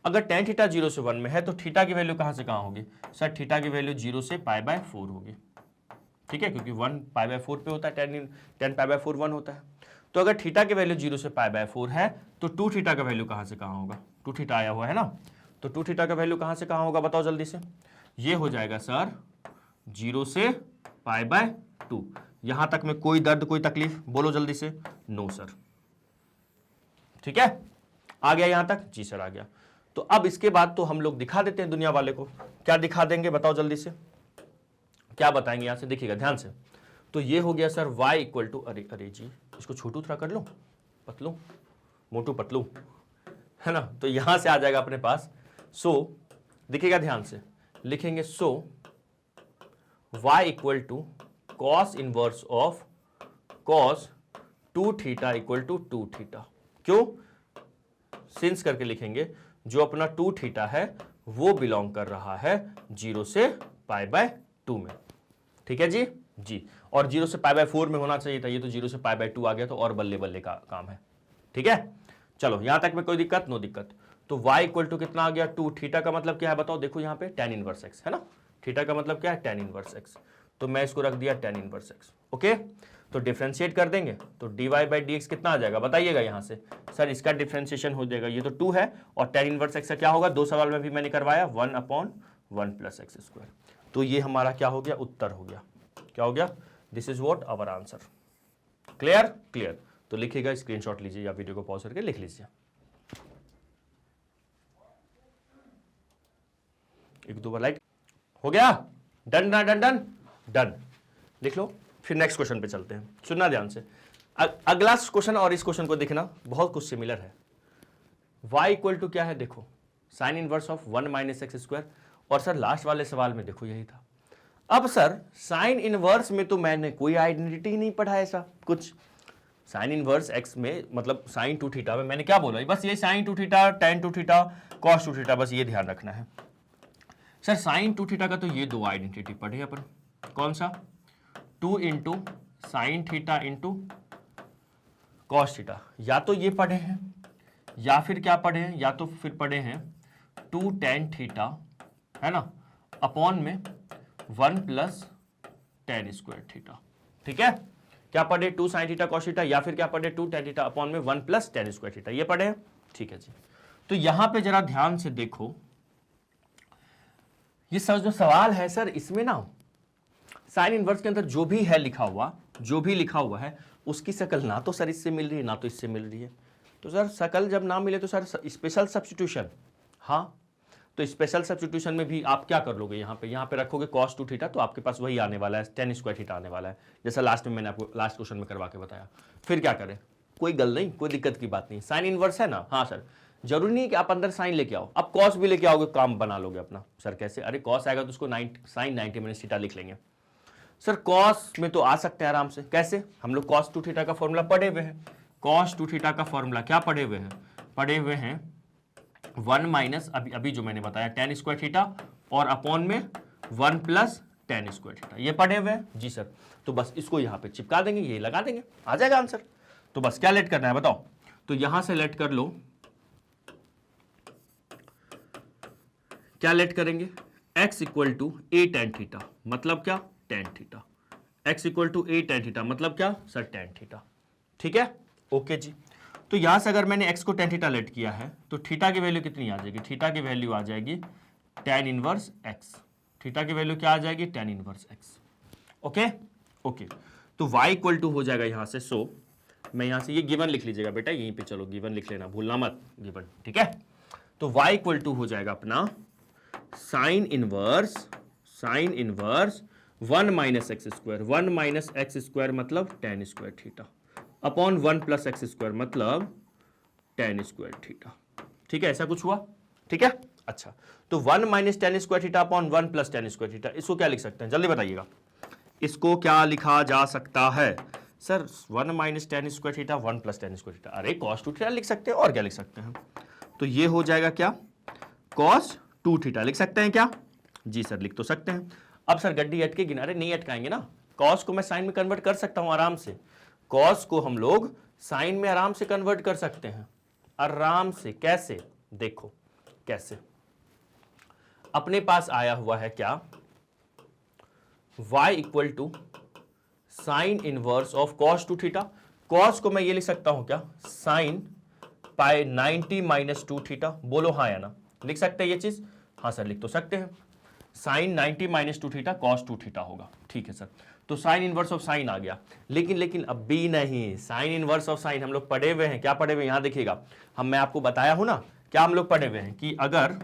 अगर tan थीटा 0 से 1 में है तो थीटा की वैल्यू कहां से कहां होगी सर, थीटा की वैल्यू 0 से π/4 होगी, ठीक है, क्योंकि 1 π/4 पे होता है, tan π/4 1 होता है। तो अगर थीटा की वैल्यू 0 से π/4 है तो 2 थीटा का वैल्यू कहां से कहां होगा, 2 थीटा आया हुआ है ना, तो 2 थीटा का वैल्यू कहां से कहां होगा बताओ जल्दी से। ये हो जाएगा सर 0 से π/2। यहां तक में कोई दर्द कोई तकलीफ, बोलो जल्दी से, नो सर, ठीक है। आ गया यहां तक, जी सर आ गया। तो अब इसके बाद तो हम लोग दिखा देते हैं दुनिया वाले को, क्या दिखा देंगे बताओ जल्दी से, क्या बताएंगे यहां से, देखिएगा ध्यान से। तो ये हो गया सर y इक्वल टू, अरे अरे जी इसको छोटू थोड़ा कर लो, पतलू मोटू पतलू, है ना। तो यहां से आ जाएगा अपने पास, सो देखिएगा ध्यान से, लिखेंगे so y equal to cos inverse of cos 2 theta equal to 2 theta. क्यों, सिंस करके लिखेंगे, जो अपना 2 थीटा है वो बिलोंग कर रहा है 0 से π/2 में, ठीक है जी जी। और 0 से π/4 में होना चाहिए था, ये तो 0 से π/2 आ गया, तो और बल्ले बल्ले का काम है, ठीक है। चलो यहां तक में कोई दिक्कत, नो दिक्कत। तो y इक्वल टू कितना आ गया, 2 थीटा का मतलब क्या है बताओ, देखो यहाँ पे tan इनवर्स x है ना, थीटा का मतलब क्या है tan इनवर्स x, तो मैं इसको रख दिया tan इनवर्स x, ओके। तो डिफरेंशिएट कर देंगे तो dy/dx कितना आ जाएगा बताइएगा यहां से, सर इसका डिफरेंशिएशन हो जाएगा, ये तो 2 है और tan इनवर्स x का क्या होगा, 2 सवाल में भी मैंने करवाया 1/1 प्लस x स्क्वायर। तो ये हमारा क्या हो गया, उत्तर हो गया, क्या हो गया, this is what our answer. Clear clear, तो लिखिएगा, स्क्रीनशॉट लीजिए या वीडियो को पॉज करके लिख लीजिए। एक दो बार लाइक हो गया, डन ना, डन डन डन, लिख लो। फिर नेक्स्ट क्वेश्चन पे चलते हैं, सुनना ध्यान से। अगला क्वेश्चन और इस क्वेश्चन को देखना, बहुत कुछ सिमिलर है। y इक्वल टू क्या है, देखो sign inverse of 1 minus x square, और सर लास्ट वाले सवाल में देखो यही था। अब सर साइन इनवर्स में तो मैंने कोई आइडेंटिटी ही नहीं पढ़ा ऐसा कुछ, साइन इनवर्स एक्स में मतलब साइन 2 थीटा में मैंने क्या बोला, बस ये sine 2 theta, tan 2 theta, cos 2 theta, बस ये ध्यान रखना है। सर साइन 2 थीटा का तो ये दो आइडेंटिटी पढ़े अपन, कौन सा, 2 into sine theta into cos theta, या तो ये पढ़े हैं या फिर क्या पढ़े हैं, या तो फिर पढ़े हैं 2 tan थीटा, है ना, अपॉन में 1 प्लस टेन स्क्वायर थीटा। ठीक है, क्या पढ़े 2 sin थीटा cos थीटा, या फिर क्या पढ़े 2 tan थीटा अपॉन में 1 प्लस टेन स्क्वायर थीटा, ये पढ़े। ठीक है जी, तो यहां पे जरा ध्यान से देखो, ये सब जो सवाल है सर, इसमें ना साइन इनवर्स के अंदर जो भी है लिखा हुआ, जो भी लिखा हुआ है उसकी शकल ना तो सर इससे मिल रही है ना तो इससे मिल रही है। तो सर शकल जब ना मिले तो सर स्पेशल सब्स्टिट्यूशन, हाँ तो स्पेशल सब्स्टिट्यूशन में भी आप क्या कर लोगे, यहाँ पे रखोगे cos 2 थीटा, तो आपके पास वही आने वाला है, टेन स्क्वायर थीटा आने वाला है, जैसा लास्ट में मैंने आपको लास्ट क्वेश्चन में करवा के बताया। फिर क्या करें, कोई गल नहीं, कोई दिक्कत की बात नहीं, साइन इनवर्स है ना, हाँ सर जरूरी नहीं कि आप अंदर साइन लेके आओ, आप कॉस भी लेके आओगे, काम बना लोगे अपना। सर कैसे, अरे कॉस आएगा तो उसको साइन 90 माइनस थीटा लिख लेंगे। सर कॉस में तो आ सकते हैं आराम से, कैसे, हम लोग cos 2 थीटा का फॉर्मूला पढ़े हुए हैं, cos 2 थीटा का फॉर्मूला क्या पढ़े हुए हैं 1 माइनस अभी जो मैंने बताया टेन स्क्वायर थीटा और अपॉन में 1 प्लस टेन स्क्वायर थीटा, ये पढ़े हुए हैं जी सर। तो बस इसको यहाँ पे चिपका देंगे, ये लगा देंगे, आ जाएगा आंसर। तो बस क्या लेट करना है बताओ, तो यहां से लेट कर लो, क्या लेट करेंगे, x equal to a tan theta, मतलब क्या tan theta, x equal to a tan theta मतलब क्या सर टेन थीटा। ठीक है, ओके जी। तो यहां से अगर मैंने x को टेन थीटा लेट किया है तो थीटा की वैल्यू कितनी आ जाएगी, थीटा की वैल्यू आ जाएगी टेन इनवर्स x, थीटा की वैल्यू क्या आ जाएगी ten inverse x। Okay okay, तो y इक्वल टू हो जाएगा यहां से, सो मैं यहां से ये गिवन लिख लीजिएगा बेटा, यहीं पे चलो गिवन लिख लेना, भूलना मत गिवन। ठीक है, तो y इक्वल टू हो जाएगा अपना sine inverse 1 minus x square, 1 minus x square मतलब tan square theta upon 1 plus x square मतलब टेन स्क्वायर थीटा। ठीक है, ऐसा कुछ हुआ। ठीक है, अच्छा तो 1 minus ten square theta upon 1 plus ten square theta, इसको क्या लिख सकते हैं जल्दी बताइएगा, इसको क्या लिखा जा सकता है sir, 1 minus ten square theta 1 plus ten square theta, अरे cos 2 थीटा लिख सकते हैं, और क्या लिख सकते हैं, तो ये हो जाएगा क्या cos 2 थीटा लिख सकते हैं क्या, जी सर लिख तो सकते हैं। अब सर गड्डी अटकेगी ना, अरे नहीं अटकाएंगे ना, cos को मैं साइन में कन्वर्ट कर सकता हूं आराम से, cos को हम लोग साइन में आराम से कन्वर्ट कर सकते हैं, आराम से। कैसे, देखो कैसे, अपने पास आया हुआ है क्या, y equal to sine inverse of cos 2 theta, cos को मैं ये लिख सकता हूं क्या, साइन पाई 90 माइनस 2 थीटा, बोलो हाँ या ना, लिख सकते हैं ये चीज, हाँ सर लिख तो सकते हैं, sine 90 minus 2 theta cos 2 theta होगा। ठीक है सर, तो साइन इनवर्स ऑफ साइन आ गया, लेकिन अब भी नहीं, साइन इनवर्स ऑफ साइन हम लोग पढ़े हुए हैं, क्या पढ़े हुए हैं यहां देखिएगा, मैं आपको बताया हूं ना, क्या हम लोग पढ़े हुए हैं कि अगर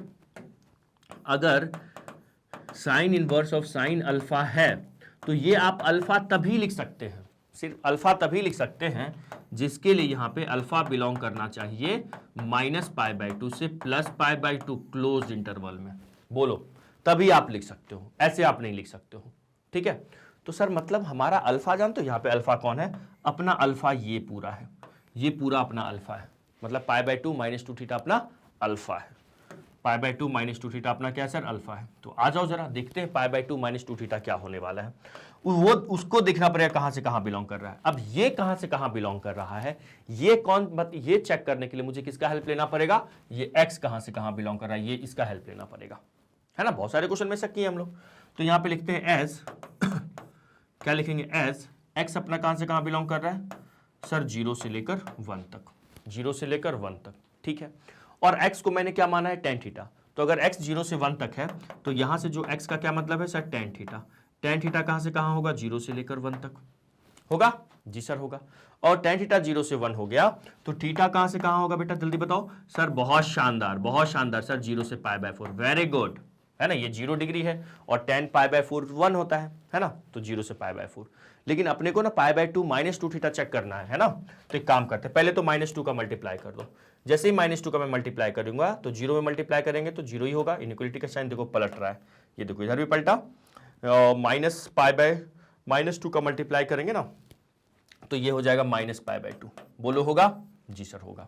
sign inverse of sine alpha है तो ये आप अल्फा तभी लिख सकते हैं, सिर्फ अल्फा तभी लिख सकते हैं जिसके लिए यहां पे अल्फा बिलोंग करना चाहिए माइनस पाई बाई टू से plus pi by two close interval में, बोलो तभी आप लिख सकते हो, ऐसे आप नहीं लिख सकते हो। ठीक है, तो सर मतलब हमारा अल्फा जानते हो, यहां पे अल्फा कौन है, अपना अल्फा ये पूरा है, ये पूरा अपना अल्फा है, मतलब pi by two minus 2 theta अपना अल्फा है, pi by two minus 2 theta अपना क्या है सर अल्फा है। तो आ जाओ जरा देखते हैं pi by two minus 2 theta क्या होने वाला है, वो उसको देखना पड़ेगा कहां से कहां बिलोंग कर रहा है। अब ये कहां से कहां बिलोंग कर रहा है, ये चेक करने के लिए मुझे किसका हेल्प लेना पड़ेगा, ये x कहां से कहां बिलोंग कर रहा है, ये इसका हेल्प लेना पड़ेगा, है ना, बहुत सारे क्वेश्चन में शक किए हम लोग। तो यहां पे लिखते हैं एज क्या लिखेंगे, एज x अपना कहां से कहां बिलोंग कर रहा है सर, 0 से लेकर 1 तक, 0 से लेकर 1 तक। ठीक है, और x को मैंने क्या माना है टेन थीटा, तो अगर x 0 से 1 तक है तो यहां से जो x का क्या मतलब है sir tan theta, tan theta कहां से कहां होगा, 0 से लेकर 1 तक होगा, जी सर होगा, और टेन थीटा 0 से 1 हो गया तो थीटा कहां से कहां होगा बेटा जल्दी बताओ सर, बहुत शानदार सर, 0 से पाई बाय 4, वेरी गुड, है ना, ये 0 डिग्री है और टेन पाई बाय 4 1 होता है ना, तो 0 से पाई बाय 4, लेकिन अपने को ना pi by 2 minus 2 theta check करना है ना, तो एक काम करते हैं, पहले तो माइनस 2 का मल्टीप्लाई कर दो, जैसे ही माइनस 2 का मैं मल्टीप्लाई करूंगा तो 0 में मल्टीप्लाई करेंगे तो 0 ही होगा, इनइक्वालिटी का साइन देखो पलट रहा है, ये देखो इधर भी पलटा, माइनस पाई बाय माइनस 2 का मल्टीप्लाई करेंगे ना तो ये हो जाएगा माइनस पाई बाय 2, बोलो होगा, जी सर होगा।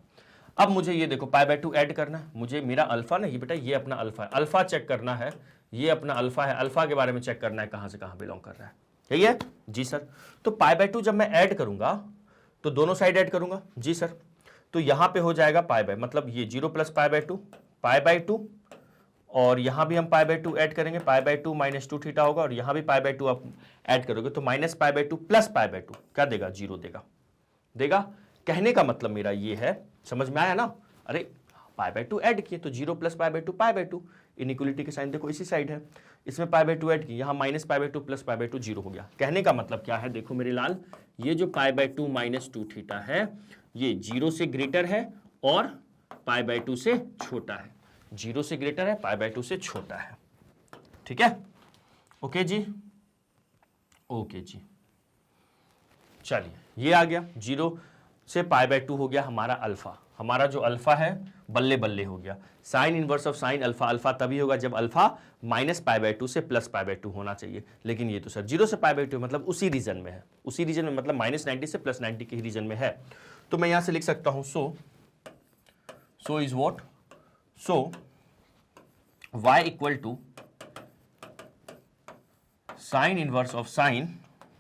अब मुझे ये देखो पाई बाय 2 ऐड करना है, मुझे मेरा अल्फा ना, ये बेटा ये अपना अल्फा है, अल्फा चेक करना है, ये अपना अल्फा है, अल्फा के बारे में चेक करना है कहां से कहां बिलोंग कर रहा है, यही है, जी सर। तो पाई बाय 2 जब मैं ऐड करूंगा तो दोनों साइड ऐड करूंगा, जी सर, तो यहां पे हो जाएगा पाई बाय, मतलब ये 0 प्लस पाई बाय 2 और यहां भी हम पाई बाय 2 ऐड करेंगे, पाई बाय 2 माइनस 2 थीटा होगा, और यहां भी पाई बाय 2 आप ऐड करोगे तो minus pi by 2 plus pi by 2 क्या देगा, 0 देगा। कहने का मतलब मेरा ये है, समझ में आया ना? अरे पाई बाय 2 ऐड किए तो 0 plus pi by 2 pi by 2, inequality के साइन देखो इसी साइड है, इसमें पाई बाय 2 ऐड किए, यहां minus pi by 2 plus pi by 2 0 हो गया। कहने का मतलब क्या है, देखो मेरे लाल, ये जो पाई बाय 2 माइनस 2 थीटा है ये 0 से ग्रेटर है और पाई बाय 2 से छोटा है, 0 से ग्रेटर है, पाई बाय 2 से छोटा है। ठीक है, ओके जी, ओके जी। चलिए ये आ गया, 0 से पाई बाय 2 हो गया हमारा अल्फा, हमारा जो अल्फा है बल्ले बल्ले हो गया। Sign inverse of sine alpha, alpha तभी होगा जब अल्फा माइनस पाई बाय 2 से प्लस पाई बाय 2 होना चाहिए, लेकिन ये तो सर 0 से पाई बाय 2 मतलब उसी रीजन में है, उसी रीजन में मतलब माइनस 90 से प्लस 90 के रीजन में है। तो मैं यहां से लिख सकता हूं so is what, so y equal to sine inverse of sine,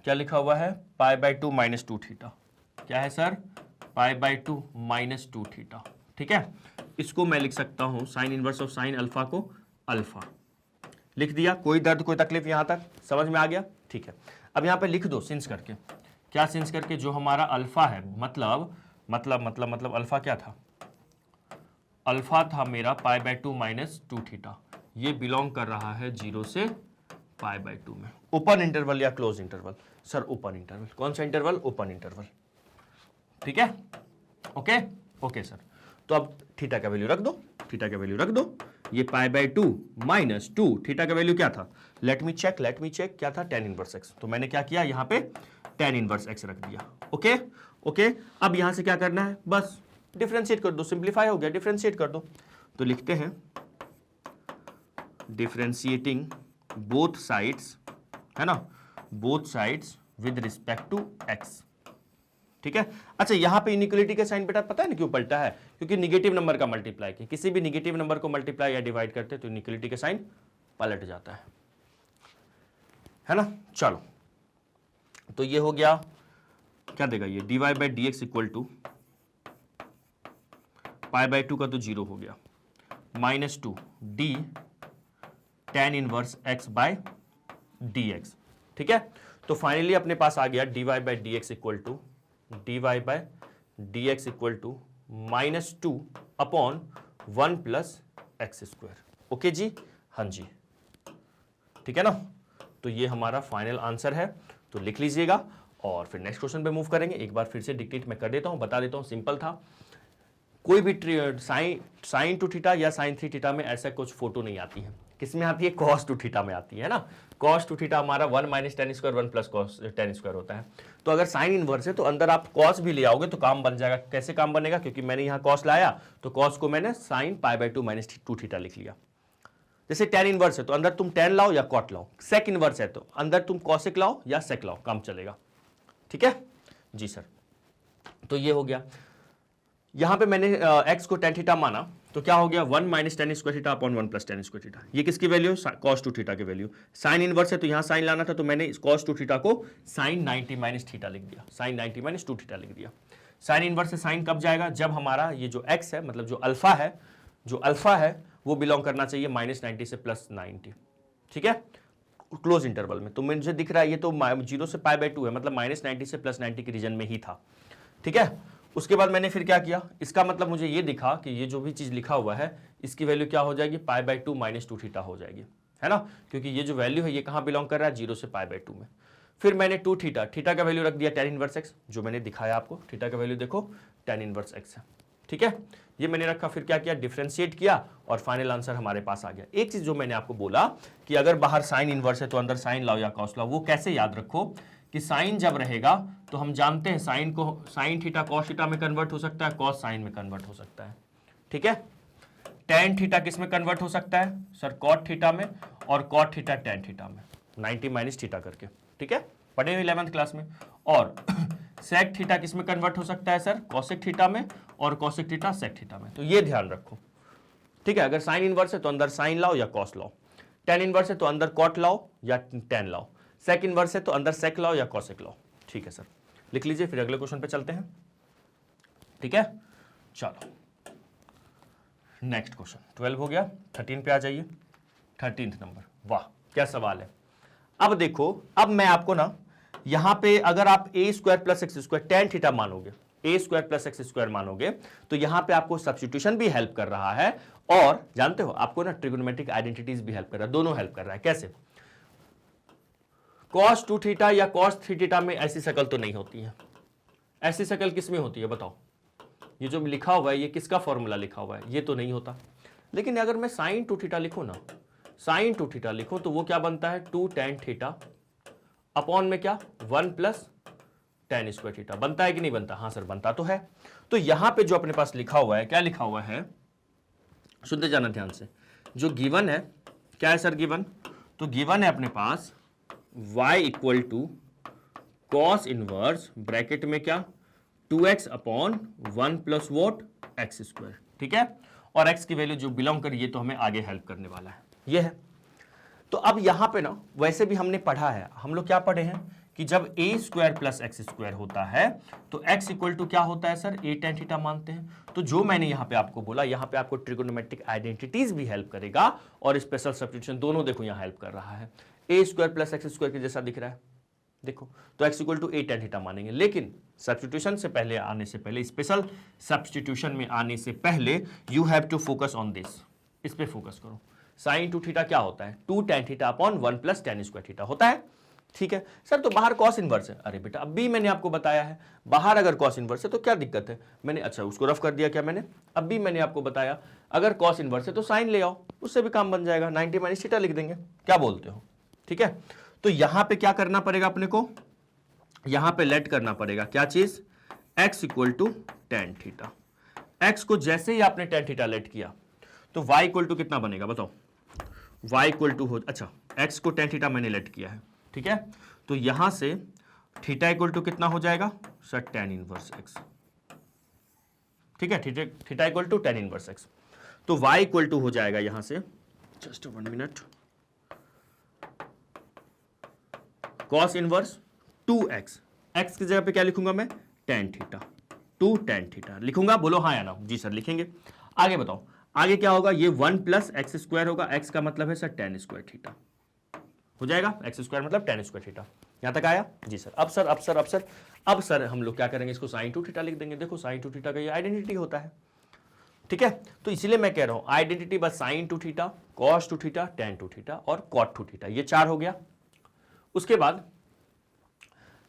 क्या लिखा हुआ है, पाई बाय 2 माइनस 2 थीटा, क्या है sir, pi by 2 minus 2 theta. ठीक है, इसको मैं लिख सकता हूं sign inverse of sine alpha को अल्फा लिख दिया। कोई दर्द कोई तकलीफ यहां तक समझ में आ गया? ठीक है, अब यहां पे लिख दो सिंस करके, क्या सिंस करके, जो हमारा अल्फा है मतलब अल्फा क्या था, अल्फा था मेरा पाई बाय 2 माइनस 2 थीटा, ये बिलोंग कर रहा है 0 से पाई बाय 2 में। ओपन इंटरवल या close interval, sir open interval. कौन सा इंटरवल, ओपन इंटरवल। ठीक है, ओके ओके सर। तो अब थीटा का वैल्यू रख दो, थीटा का वैल्यू रख दो, ये पाई बाय 2 माइनस 2, थीटा का वैल्यू क्या था, लेट मी चेक क्या था, tan इनवर्स x। तो मैंने क्या किया, यहां पे tan इनवर्स x रख दिया। ओके ओके, अब यहां से क्या करना है, बस डिफरेंशिएट कर दो, सिंप्लीफाई हो गया, डिफरेंशिएट कर दो। तो लिखते हैं डिफरेंशिएटिंग बोथ साइड्स, है ना, both sides with respect to x। ठीक है, अच्छा यहां पे इनइक्वलिटी का साइन बेटा पता है ना क्यों पलटा है, क्योंकि निगेटिव नंबर का मल्टीप्लाई किया, किसी भी निगेटिव नंबर को मल्टीप्लाई या डिवाइड करते तो इनइक्वलिटी का साइन पलट जाता है ना। चलो, तो ये हो गया, क्या देगा ये, dy by d x equal to pi by 2 का तो 0 हो गया, -2 d tan इनवर्स x बाय dx। ठीक है, तो फाइनली अपने पास आ गया dy by d x equal to -2 upon 1 plus x square. Okay जी, हाँ जी, ठीक है ना। तो ये हमारा फाइनल आंसर है, तो लिख लीजिएगा और फिर नेक्स्ट क्वेश्चन पे मूव करेंगे। एक बार फिर से डिक्टेट मैं कर देता हूं, बता देता हूं, सिंपल था। कोई भी साइन टू थीटा या साइन 3 थीटा में ऐसा कुछ फोटो नहीं आती है, किसमें आती है, कॉस टू थीटा में आती है ना। कॉस टू थीटा हमारा 1 minus ten square 1 plus cos tan square होता है। तो अगर साइन इनवर्स है तो अंदर आप कॉस भी ले आओगे तो काम बन जाएगा। कैसे काम बनेगा, क्योंकि मैंने यहाँ कॉस लाया तो कॉस को मैंने sine pi by 2 minus 2 theta लिख लिया। जैसे टेन इनवर्स है तो अंदर तुम टेन लाओ या कॉट लाओ, सेक इनवर्स है तो अंदर तुम कॉसिक लाओ या सेक लाओ, काम चलेगा। ठीक है जी सर, तो ये हो गया। यहां पे मैंने x को tan थीटा माना तो क्या हो गया, 1 minus ten square theta upon 1 plus ten square theta. ये किसकी वैल्यू है, cos 2 थीटा की वैल्यू। साइन इनवर्स है तो यहां साइन लाना था तो मैंने cos 2 थीटा को साइन 90 माइनस थीटा लिख दिया, साइन 90 माइनस 2 थीटा लिख दिया। साइन इनवर्स से साइन कब जाएगा, जब हमारा ये जो x है मतलब जो अल्फा है वो बिलोंग करना चाहिए -90 से +90। ठीक है, क्लोज इंटरवल में। तो मुझे दिख रहा है ये तो 0 से पाई बाय 2 है, मतलब -90 से +90 के रीजन में ही था। ठीक है, उसके बाद मैंने फिर क्या किया, इसका मतलब मुझे ये दिखा कि ये जो भी चीज लिखा हुआ है इसकी वैल्यू क्या हो जाएगी, पाई बाय 2 माइनस 2 थीटा हो जाएगी, है ना, क्योंकि ये जो वैल्यू है ये कहां बिलोंग कर रहा है, 0 से पाई बाय 2 में। फिर मैंने 2 थीटा का वैल्यू रख दिया tan इनवर्स x, जो मैंने दिखाया आपको, थीटा का वैल्यू देखो tan इनवर्स x है। ठीक है, ये मैंने रखा, फिर क्या किया, डिफरेंशिएट किया और फाइनल आंसर हमारे पास आ गया। एक चीज जो मैंने आपको बोला कि अगर बाहर साइन इनवर्स है तो अंदर साइन लाओ या कॉस लाओ, वो कैसे याद रखो कि साइन जब रहेगा तो हम जानते हैं साइन को साइन थीटा कॉस थीटा में कन्वर्ट हो सकता है, कॉस साइन में कन्वर्ट हो सकता है। ठीक है, tan थीटा किस में कन्वर्ट हो सकता है सर, कॉट थीटा में, और कॉट थीटा tan थीटा में 90 माइनस थीटा करके। ठीक है, पढ़े हुए 11th क्लास में। और सेक थीटा किस में कन्वर्ट हो सकता है सर, कॉसेक थीटा में, और कॉसेक थीटा सेक थीटा में। तो ये ध्यान रखो। ठीक है, अगर साइन इनवर्स है तो अंदर साइन लाओ या कॉस लाओ, tan इनवर्स है तो अंदर कॉट लाओ या tan लाओ, सेक इनवर्स है तो अंदर सेक लाओ या कॉसेक लाओ। ठीक है सर, लिख लीजिए, फिर अगले क्वेश्चन पे चलते हैं। ठीक है, चलो नेक्स्ट क्वेश्चन 12 हो गया, 13 पे आ जाइए। 13th नंबर, वाह क्या सवाल है। अब देखो, अब मैं आपको ना यहां पे अगर आप a square plus x square tan theta मानोगे, a square plus x square मानोगे, तो यहां पे आपको सब्स्टिट्यूशन भी हेल्प कर रहा है और जानते हो आपको ना ट्रिगोनोमेट्रिक आइडेंटिटीज भी हेल्प कर रहा है, दोनों हेल्प कर रहा है। कैसे? cos 2 थीटा या cos 3 थीटा में ऐसी शक्ल तो नहीं होती है। ऐसी शक्ल किस में होती है बताओ? ये जो लिखा हुआ है ये किसका फॉर्मूला लिखा हुआ है? ये तो नहीं होता। लेकिन अगर मैं साइन 2 थीटा लिखूं ना, साइन 2 थीटा लिखूं तो वो क्या बनता है? 2 tan थीटा अपॉन में क्या 1 प्लस tan स्क्वायर थीटा। बनता है कि नहीं बनता? हाँ सर बनता तो है। तो यहां पे जो अपने पास लिखा हुआ है, क्या लिखा हुआ है सुनते जाना ध्यान से। जो गिवन है क्या है सर? गिवन तो गिवन है अपने पास y equal to cos inverse bracket में क्या 2x upon 1 plus what x square, ठीक है। और x की वैल्यू जो बिलोंग करी ये तो हमें आगे हेल्प करने वाला है, ये है। तो अब यहां पे ना वैसे भी हमने पढ़ा है, हम लोग क्या पढ़े हैं कि जब a square plus x square होता है तो x इक्वल टू क्या होता है सर? a tan थीटा मानते हैं। तो जो मैंने यहां पे आपको बोला, यहां पे आपको ट्रिगोनोमेट्रिक आइडेंटिटीज भी हेल्प करेगा और स्पेशल सब्स्टिट्यूशन दोनों देखो यहां हेल्प कर रहा है। a square plus x square के जैसा दिख रहा है देखो, तो x equal to a tan theta मानेंगे। लेकिन सब्स्टिट्यूशन से पहले आने से पहले, स्पेशल सब्स्टिट्यूशन में आने से पहले you have to focus on this, इस पे फोकस करो। साइन 2 थीटा क्या होता है? 2 tan theta upon 1 plus tan square theta होता है, ठीक है सर। तो बाहर कॉस इनवर्स है। अरे बेटा अब भी मैंने आपको बताया है बाहर अगर कॉस इनवर्स है तो क्या दिक्कत है? मैंने अच्छा उसको रफ कर दिया क्या मैंने? अब भी मैंने आपको बताया अगर कॉस इनवर्स है तो साइन ले आओ, उससे भी काम बन जाएगा, 90 माइनस थीटा लिख देंगे। क्या बोलते हो? ठीक है। तो यहां पे क्या करना पड़ेगा अपने को? यहां पे लेट करना पड़ेगा क्या चीज? x equal to tan theta. x को जैसे ही आपने टेन थीटा लेट किया तो y इक्वल टू कितना बनेगा बताओ? y इक्वल टू हो, अच्छा x को टेन थीटा मैंने लेट किया है, ठीक है। तो यहां से थीटा इक्वल टू कितना हो जाएगा सर? टेन इनवर्स x, ठीक है। Theta equal to tan inverse x। तो y इक्वल टू हो जाएगा यहां से, just 1 minute, cos inverse 2x, x की जगह पे क्या लिखूंगा मैं? tan थीटा, 2 tan थीटा लिखूंगा। बोलो हाँ या ना? जी सर लिखेंगे। आगे बताओ आगे क्या होगा? ये 1 प्लस एक्स स्क्वायर होगा, x का मतलब है सर tan स्क्वायर थीटा हो जाएगा, x स्क्वायर मतलब tan स्क्वायर थीटा। यहां तक आया? जी सर। अब सर हम लोग क्या करेंगे? इसको sin 2 थीटा लिख देंगे। देखो sin 2 थीटा का ये आइडेंटिटी होता है, ठीक है। तो इसीलिए मैं कह रहा हूं आइडेंटिटी बस sin 2 theta, cos 2 theta, tan 2 theta और cot 2 थीटा, ये 4 हो गया। उसके बाद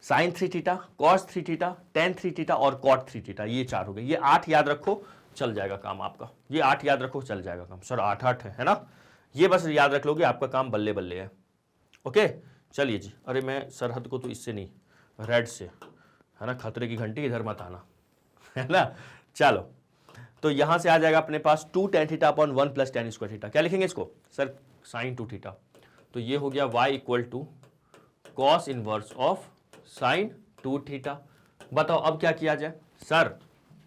sine 3 theta, cos 3 theta, tan 3 theta और कॉट 3 थीटा, ये 4 हो गए। ये 8 याद रखो, चल जाएगा काम आपका। ये 8 याद रखो, चल जाएगा काम। सर 8 है ना? ये बस याद रख लोगे, आपका काम बल्ले बल्ले है। ओके चलिए जी। अरे मैं सरहद को तो इससे नहीं, रेड से, है ना? खतरे की घंटी इधर मत आना, है ना? चलो तो यहां से आ जाएगा अपने पास 2 tan theta upon 1 plus tan square theta. क्या लिखेंगे इसको सर? Sine 2 theta. तो ये हो गया y equal to cos inverse of sine 2 theta. बताओ अब क्या किया जाए? सर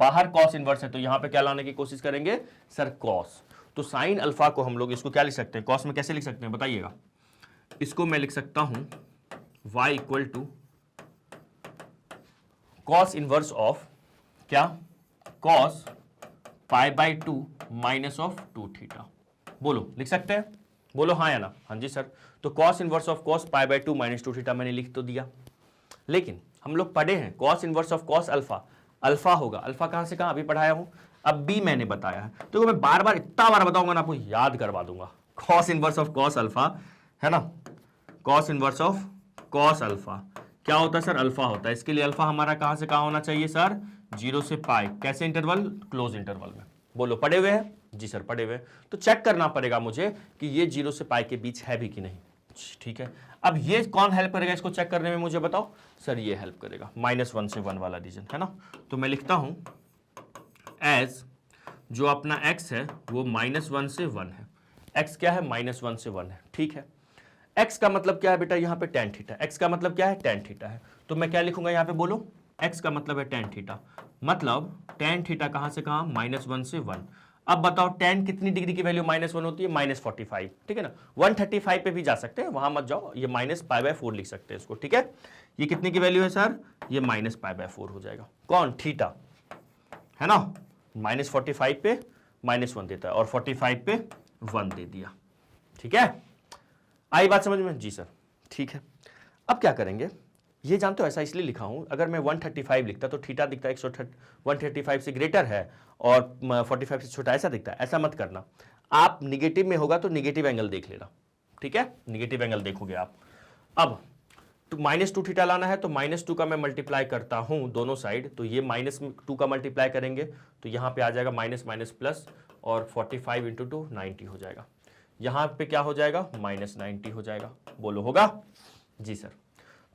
बाहर कॉस इनवर्स है तो यहां पे क्या लाने की कोशिश करेंगे सर? कॉस। तो साइन अल्फा को हम लोग इसको क्या लिख सकते हैं? कॉस में कैसे लिख सकते हैं बताइएगा? इसको मैं लिख सकता हूं y equal to cos inverse of क्या? Cos pi by 2 minus of 2 theta. बोलो लिख सकते हैं? बोलो हाँ या ना? हाँ जी सर। तो cos inverse of cos pi by 2 minus 2 theta मैंने लिख तो दिया। लेकिन हम लोग पढ़े हैं cos inverse of cos alpha, alpha होगा। अल्फा कहां से कहां अभी पढ़ाया हूं, अब भी मैंने बताया है। तो मैं बार बार इतना बार बताऊंगा ना, आपको याद करवा दूंगा। Cos inverse of cos alpha, है ना? Cos inverse of cos alpha क्या होता है सर? अल्फा होता है। इसके लिए अल्फा हमारा कहां से कहां होना चाहिए सर? 0 से पाई। कैसे इंटरवल? क्लोज इंटरवल में। बोलो पढ़े हुए हैं? जी सर पढ़े हुए। तो चेक करना पड़ेगा मुझे कि ये 0 से पाई के बीच है भी कि नहीं, ठीक है। अब ये कौन हेल्प करेगा इसको चेक करने में मुझे बताओ? सर ये हेल्प करेगा, -1 से 1 वाला रीजन, है ना? तो मैं लिखता हूं एज जो अपना x है वो -1 से 1 है। x क्या है? -1 से 1 है, ठीक है। x का मतलब क्या है बेटा? यहां पे tan थीटा। x का मतलब क्या है? tan थीटा है। तो मैं क्या लिखूंगा यहां पे? बोलो x का मतलब है tan थीटा, मतलब tan थीटा कहां से कहां? -1 से 1। अब बताओ tan कितनी डिग्री की वैल्यू -1 होती है? -45, ठीक है ना? 135 पे भी जा सकते हैं, वहां मत जाओ। ये -π/4 लिख सकते हैं इसको, ठीक है। ये कितने की वैल्यू है सर? ये -π/4 हो जाएगा। कौन? थीटा, है ना? -45 पे -1 देता है और 45 पे 1 दे दिया। ठीक है, आई बात समझ में? जी सर, ठीक है। अब क्या करेंगे, ये जानते हो ऐसा इसलिए लिखा हूं, अगर मैं 135 लिखता तो थीटा दिखता 135 से ग्रेटर है और 45 से छोटा, ऐसा दिखता है। ऐसा मत करना, आप निगेटिव में होगा तो निगेटिव एंगल देख लेना। ठीक है, निगेटिव एंगल देखोगे आप। अब -2 थीटा लाना है तो -2 का मैं मल्टीप्लाई करता हूं दोनों साइड, तो ये -2 का मल्टीप्लाई करेंगे तो यहां पे आ जाएगा माइनस माइनस प्लस और 45 इंटू 2 90 हो जाएगा। यहां पे क्या हो जाएगा, -90 हो जाएगा। बोलो होगा? जी सर।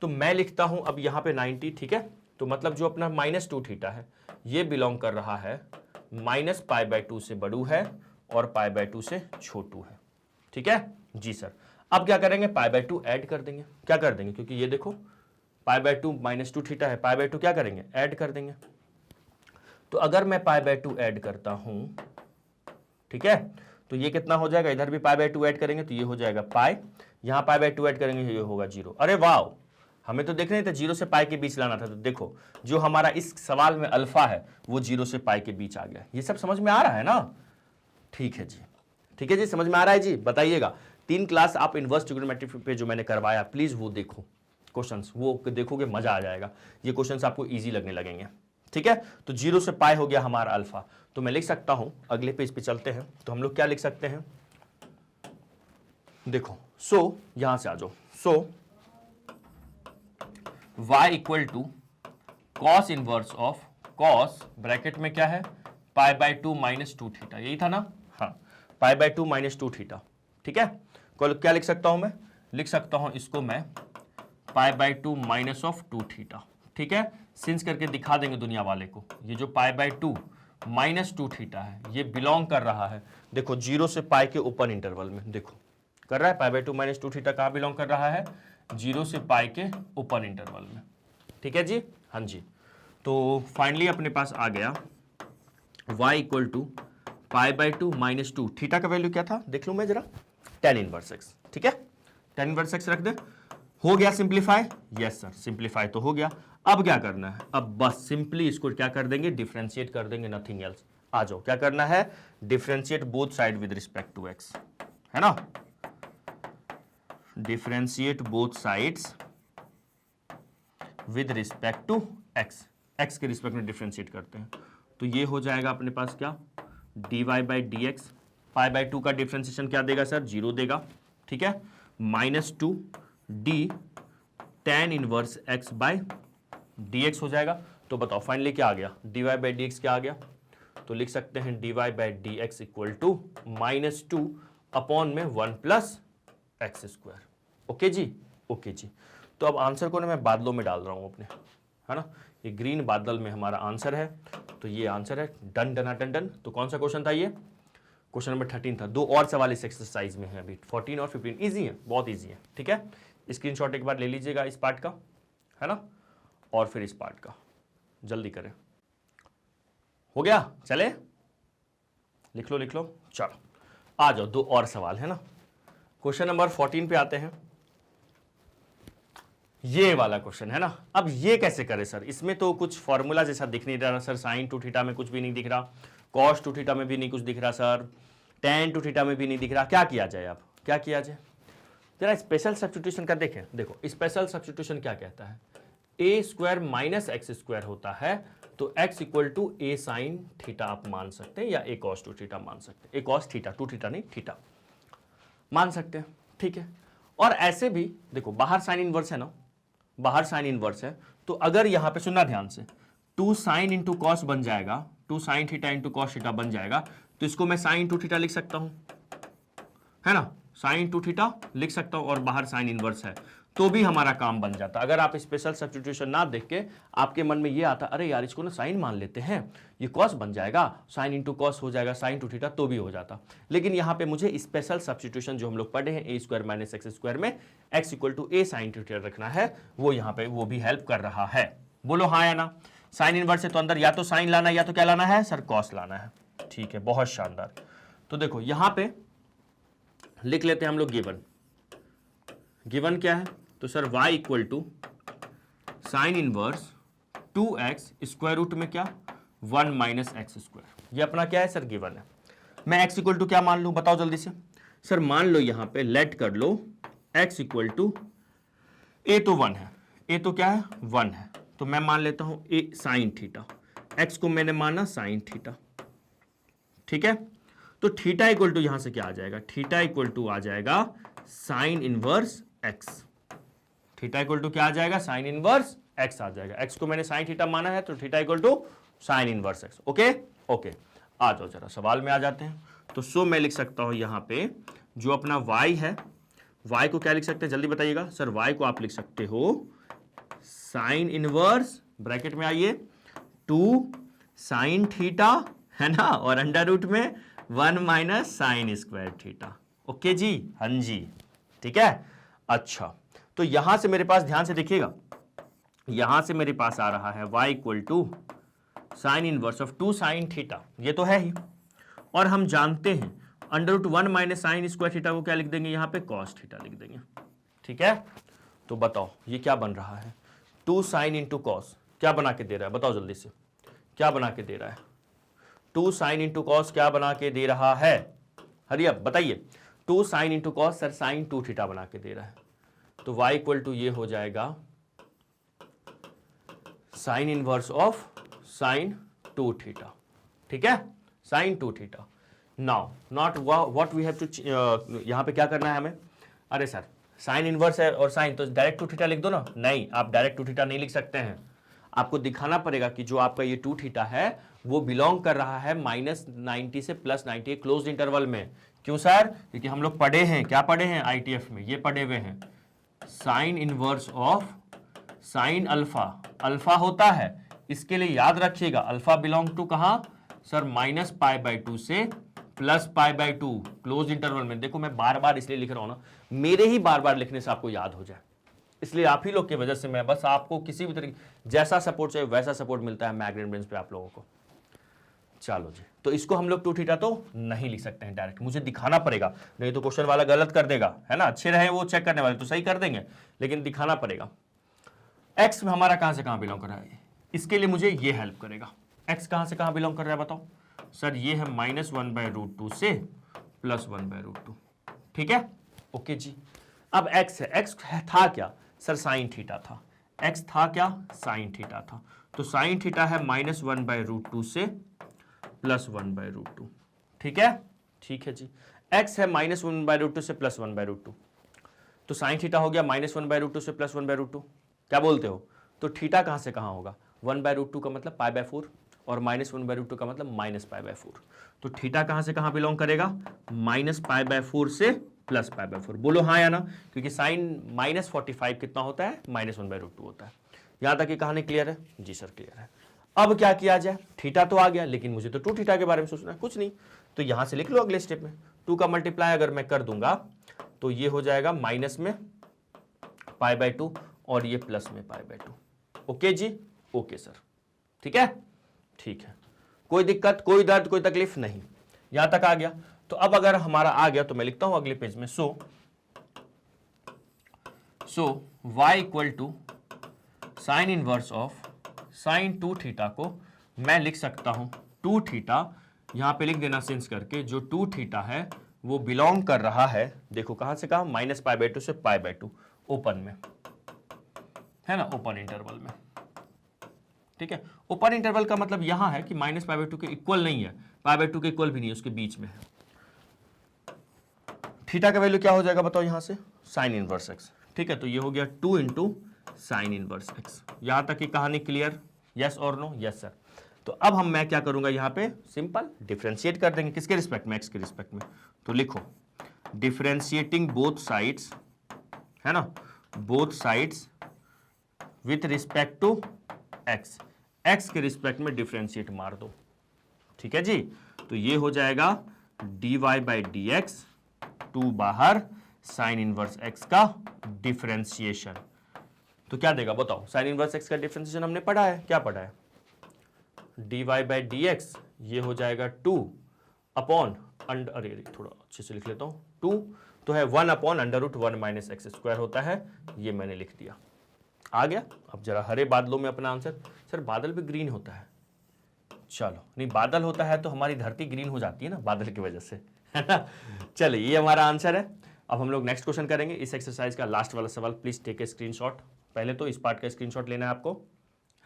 तो मैं लिखता हूं अब यहां पे 90। ठीक है, तो मतलब जो अपना -2 थीटा है ये बिलोंग कर रहा है -π/2 से बड़ू है और π/2 से छोटू है। ठीक है जी सर। अब क्या करेंगे, π/2 ऐड कर देंगे। क्या कर देंगे, क्योंकि ये देखो π/2 -2 थीटा है, π/2 क्या करेंगे, ऐड कर देंगे। तो अगर मैं π/2 ऐड करता हूं, ठीक है, तो ये कितना हो जाएगा, इधर भी π/2 ऐड करेंगे तो ये हो जाएगा पाई, यहां π/2 ऐड करेंगे ये होगा 0। अरे वाह, हमें तो देख रहे थे 0 से पाई के बीच लाना था। तो देखो जो हमारा इस सवाल में अल्फा है वो 0 से पाई के बीच आ गया। ये सब समझ में आ रहा है ना? ठीक है जी, ठीक है जी, समझ में आ रहा है जी, बताइएगा। 3 क्लास आप इनवर्स ट्रिग्नोमेट्री पे जो मैंने करवाया, प्लीज वो देखो क्वेश्चंस, वो देखोगे मजा आ जाएगा। ये क्वेश्चंस आपको इजी लगने लगेंगे। ठीक है, तो 0 से पाई हो गया हमारा अल्फा। तो मैं लिख सकता हूं, अगले पेज पे चलते हैं, तो हम लोग क्या लिख सकते हैं, देखो यहां से आ जाओ। y equal to cos inverse of cos, bracket में क्या है, π/2 -2 थीटा, यही था ना? हाँ, π/2 -2 थीटा। ठीक है, क्या लिख सकता हूं मैं, लिख सकता हूं इसको मैं π/2 -2 थीटा। ठीक है, सिंस करके दिखा देंगे दुनिया वाले को, ये जो π/2 -2 थीटा है ये बिलोंग कर रहा है, देखो 0 से पाई के ओपन इंटरवल में, देखो कर रहा है π/2 -2 थीटा कहाँ बिलोंग कर रहा है, 0 से पाई के ओपन इंटरवल में। ठीक है जी, हाँ जी। तो फाइनली अपने पास आ गया y इक्वल टू π/2 -2 थीटा का वैल्यू क्या था, देख लूं मैं जरा, tan इनवर्स x। ठीक है, tan इनवर्स x रख दे, हो गया सिंप्लीफाई, यस सर सिंप्लीफाई तो हो गया। अब क्या करना है, अब बस सिंपली इसको क्या कर देंगे, डिफरेंशिएट कर देंगे, नथिंग एल्स। आ जाओ, क्या करना है, differentiate both side with respect to x, है ना, differentiate both sides with respect to x, x के रिस्पेक्ट में डिफरेंशिएट करते हैं। तो ये हो जाएगा अपने पास क्या, dy/dx, π/2 का डिफरेंशिएशन क्या देगा सर, 0 देगा। ठीक है, -2 d tan इनवर्स x/dx हो जाएगा। तो बताओ फाइनली क्या आ गया, dy/dx क्या आ गया, तो लिख सकते हैं dy/dx इक्वल टू -2 अपॉन में 1 + x²। ओके जी, ओके जी। तो अब आंसर को ना मैं बादलों में डाल रहा हूं अपने, है ना, ये ग्रीन बादल में हमारा आंसर है। तो ये आंसर है, डन डना डन डन। तो कौन सा क्वेश्चन था ये, क्वेश्चन नंबर 13 था। 2 और सवाल इस एक्सरसाइज में है, अभी 14 और 15 इजी है, बहुत इजी है। ठीक है, स्क्रीनशॉट एक बार ले लीजिएगा इस पार्ट का, है ना, और फिर इस पार्ट का, जल्दी करें। हो गया, चले लिख लो लिख लो, चलो आ जाओ, 2 और सवाल है ना। क्वेश्चन नंबर 14 पे आते हैं, ये वाला क्वेश्चन है ना। अब ये कैसे करें सर, इसमें तो कुछ फॉर्मूला जैसा दिख नहीं रहा सर, sin 2 थीटा में कुछ भी नहीं दिख रहा, cos 2 थीटा में भी नहीं कुछ दिख रहा सर, tan 2 थीटा में भी नहीं दिख रहा, क्या किया जाए, अब क्या किया जाए, जरा स्पेशल सब्स्टिट्यूशन का देखें। देखो स्पेशल सब्स्टिट्यूशन क्या कहता है, a² - x² होता है, तो x equal to a sin theta आप मान सकते हैं, या a cos 2 थीटा मान सकते हैं, a cos थीटा, 2 थीटा नहीं थीटा मान सकते हैं। ठीक है, और ऐसे भी देखो बाहर साइन इनवर्स है ना, बाहर साइन इनवर्स है, तो अगर यहां पे सुनना ध्यान से, 2 sin इंटू कॉस बन जाएगा, 2 sin theta into cos theta बन जाएगा, तो इसको मैं sin 2 थीटा लिख सकता हूं, है ना, sin 2 थीटा लिख सकता हूं, और बाहर साइन इनवर्स है तो भी हमारा काम बन जाता। अगर आप स्पेशल सब्स्टिट्यूशन ना देख के आपके मन में ये आता, अरे यार इसको ना साइन मान लेते हैं, ये कॉस बन जाएगा, साइन इंटू कॉस हो जाएगा, sin 2 थीटा, तो भी हो जाता। लेकिन यहाँ पे मुझे स्पेशल सब्स्टिट्यूशन जो हम लोग पढ़े हैं, a² - x² में x equal to a sin 2 theta रखना है, वो यहाँ पे वो भी हेल्प कर रहा है। बोलो हाँ या ना। साइन इनवर्स है तो अंदर या तो साइन लाना है या तो क्या लाना है सर, कॉस लाना है। ठीक है, बहुत शानदार। तो देखो यहाँ पे लिख लेते हैं हम लोग गिवन, गिवन क्या है, तो sir y equal to sine inverse 2x square root में क्या 1 - x², ये अपना क्या है सर, गिवन है। मैं x इक्वल टू क्या मान लूं, बताओ जल्दी से। सर मान लो यहां पे लेट कर लो x इक्वल टू ए तो 1 है, ए तो क्या है 1 है, तो मैं मान लेता हूं ए साइन थीटा, x को मैंने माना साइन थीटा, ठीक है। तो थीटा इक्वल टू यहां से क्या आ जाएगा, थीटा इक्वल टू आ जाएगा sine inverse x। Theta equal to क्या आ जाएगा, साइन इनवर्स x आ जाएगा। x को मैंने साइन थीटा माना है तो theta equal to sine inverse x। Okay okay, आ जाओ जरा सवाल में आ जाते हैं। तो सो मैं लिख सकता हूं यहां पे जो अपना y है, y को क्या लिख सकते हैं जल्दी बताइएगा। सर y को आप लिख सकते हो साइन इनवर्स, ब्रैकेट में आइए, 2 साइन थीटा, है ना, और अंडर रूट में 1 minus sine square theta. Okay जी, हाँ जी, ठीक है। अच्छा, तो यहां से मेरे पास ध्यान से देखिएगा, यहां से मेरे पास आ रहा है y equal to sine inverse of 2 sine theta, ये तो है ही, और हम जानते हैं under root 1 minus sine square theta को क्या लिख देंगे यहां पे, कॉस थीटा लिख देंगे, ठीक है। तो बताओ ये क्या बन रहा है, 2 साइन इंटू कॉस, क्या बना के दे रहा है बताओ जल्दी से, क्या बना के दे रहा है, 2 साइन इंटू कॉस क्या बना के दे रहा है, हरी अब बताइए। 2 sine into cos, sir sine 2 theta बना के दे रहा है, तो y इक्वल टू ये हो जाएगा sine inverse of sine 2 theta, ठीक है, sine 2 theta. Now not what we have to, यहां पे क्या करना है हमें, अरे सर साइन इनवर्स है और साइन, तो डायरेक्ट 2 थीटा लिख दो ना, नहीं आप डायरेक्ट 2 थीटा नहीं लिख सकते हैं, आपको दिखाना पड़ेगा कि जो आपका ये 2 थीटा है वो बिलोंग कर रहा है -90 से +90 क्लोज्ड इंटरवल में। क्यों सर, क्योंकि हम लोग पढ़े हैं, क्या पढ़े हैं आईटीएफ में, ये पढ़े हुए हैं sign inverse of sine alpha, alpha होता है, इसके लिए याद रखिएगा अल्फा बिलोंग टू कहां सर, -π/2 से +π/2 क्लोज इंटरवल में। देखो मैं बार बार इसलिए लिख रहा हूं ना, मेरे ही बार बार लिखने से आपको याद हो जाए, इसलिए आप ही लोग की वजह से मैं बस आपको किसी भी तरीके जैसा सपोर्ट चाहिए वैसा सपोर्ट मिलता है मैग्नेट बेंच पे आप लोगों को। चलो जी, तो इसको हम लोग 2 थीटा तो नहीं लिख सकते हैं डायरेक्ट, मुझे दिखाना पड़ेगा, नहीं तो क्वेश्चन वाला गलत कर देगा, है ना। अच्छे रहे वो चेक करने वाले तो सही कर देंगे, लेकिन दिखाना पड़ेगा। एक्स में हमारा कहां से कहां बिलोंग कर रहा है, इसके लिए मुझे ये हेल्प करेगा। एक्स कहां से कहां बिलोंग कर रहा है बताओ सर, ये है -1/√2 से +1/√2, ठीक है, ओके जी। अब एक्स है, एक्स था क्या सर, साइन थीटा था, एक्स था क्या साइन थीटा था, तो साइन थीटा है -1/√2 से +1/√2, ठीक है, ठीक है जी। एक्स है -1/√2 से +1/√2, तो साइन थीटा हो गया -1/√2 से +1/√2, क्या बोलते हो, तो थीटा कहां से कहां होगा, 1/√2 का मतलब π/4 और -1/√2 का मतलब -π/4, तो थीटा कहां से कहां बिलोंग करेगा, -π/4 से +π/4, बोलो हाँ या ना, क्योंकि साइन -45 कितना होता है, -1/√2 होता है। यहां तक की कहानी क्लियर है जी सर, क्लियर है। अब क्या किया जाए, थीटा तो आ गया, लेकिन मुझे तो 2 थीटा के बारे में सोचना है, कुछ नहीं, तो यहां से लिख लो अगले स्टेप में, 2 का मल्टीप्लाई अगर मैं कर दूंगा तो ये हो जाएगा माइनस में π/2 और ये प्लस में π/2। ओके जी, ओके सर, ठीक है, ठीक है, कोई दिक्कत, कोई दर्द, कोई तकलीफ नहीं, यहां तक आ गया। तो अब अगर हमारा आ गया तो मैं लिखता हूं अगले पेज में, so y equal to sine inverse of sine 2 theta को मैं लिख सकता हूं 2 थीटा, यहां पे लिख देना सेंस करके, जो 2 थीटा है वो बिलोंग कर रहा है, देखो कहां से कहा, -π/2 से π/2, ओपन में, है ना, ओपन इंटरवल में, ठीक है। ओपन इंटरवल का मतलब यहां है कि -π/2 के इक्वल नहीं है, π/2 के इक्वल भी नहीं है, उसके बीच में है। थीटा का वैल्यू क्या हो जाएगा बताओ यहां से, साइन इनवर्स x, ठीक है, तो ये हो गया 2 इंटू साइन इनवर्स x। यहां तक की कहानी क्लियर, यस और नो, यस सर। तो अब मैं क्या करूंगा, यहां पे सिंपल डिफरेंशिएट कर देंगे, किसके रिस्पेक्ट में, x के रिस्पेक्ट में, तो लिखो डिफरेंशिएटिंग बोथ साइड्स, है ना, both sides with respect to x, x के रिस्पेक्ट में डिफरेंशिएट मार दो, ठीक है जी। तो ये हो जाएगा dy/dx, 2 बाहर, साइन इनवर्स x का डिफरेंशिएशन, तो क्या देगा बताओ, साइन इनवर्स x का डिफरेंशिएशन हमने पढ़ा है, क्या पढ़ा है, dy/dx ये हो जाएगा 2 अपॉन अंडर, अरे थोड़ा अच्छे से लिख लेता हूं, 2 तो है 1 अपॉन √1 माइनस एक्स स्क्वायर होता है, ये मैंने लिख दिया, आ गया। अब जरा हरे बादलों में अपना आंसर, सर बादल भी ग्रीन होता है, चलो, नहीं बादल होता है तो हमारी धरती ग्रीन हो जाती है ना बादल की वजह से, है ना। चलिए, ये हमारा आंसर है। अब हम लोग नेक्स्ट क्वेश्चन करेंगे। इस एक्सरसाइज का लास्ट वाला सवाल, प्लीज टेक ए स्क्रीनशॉट। पहले तो इस पार्ट का स्क्रीनशॉट लेना है आपको,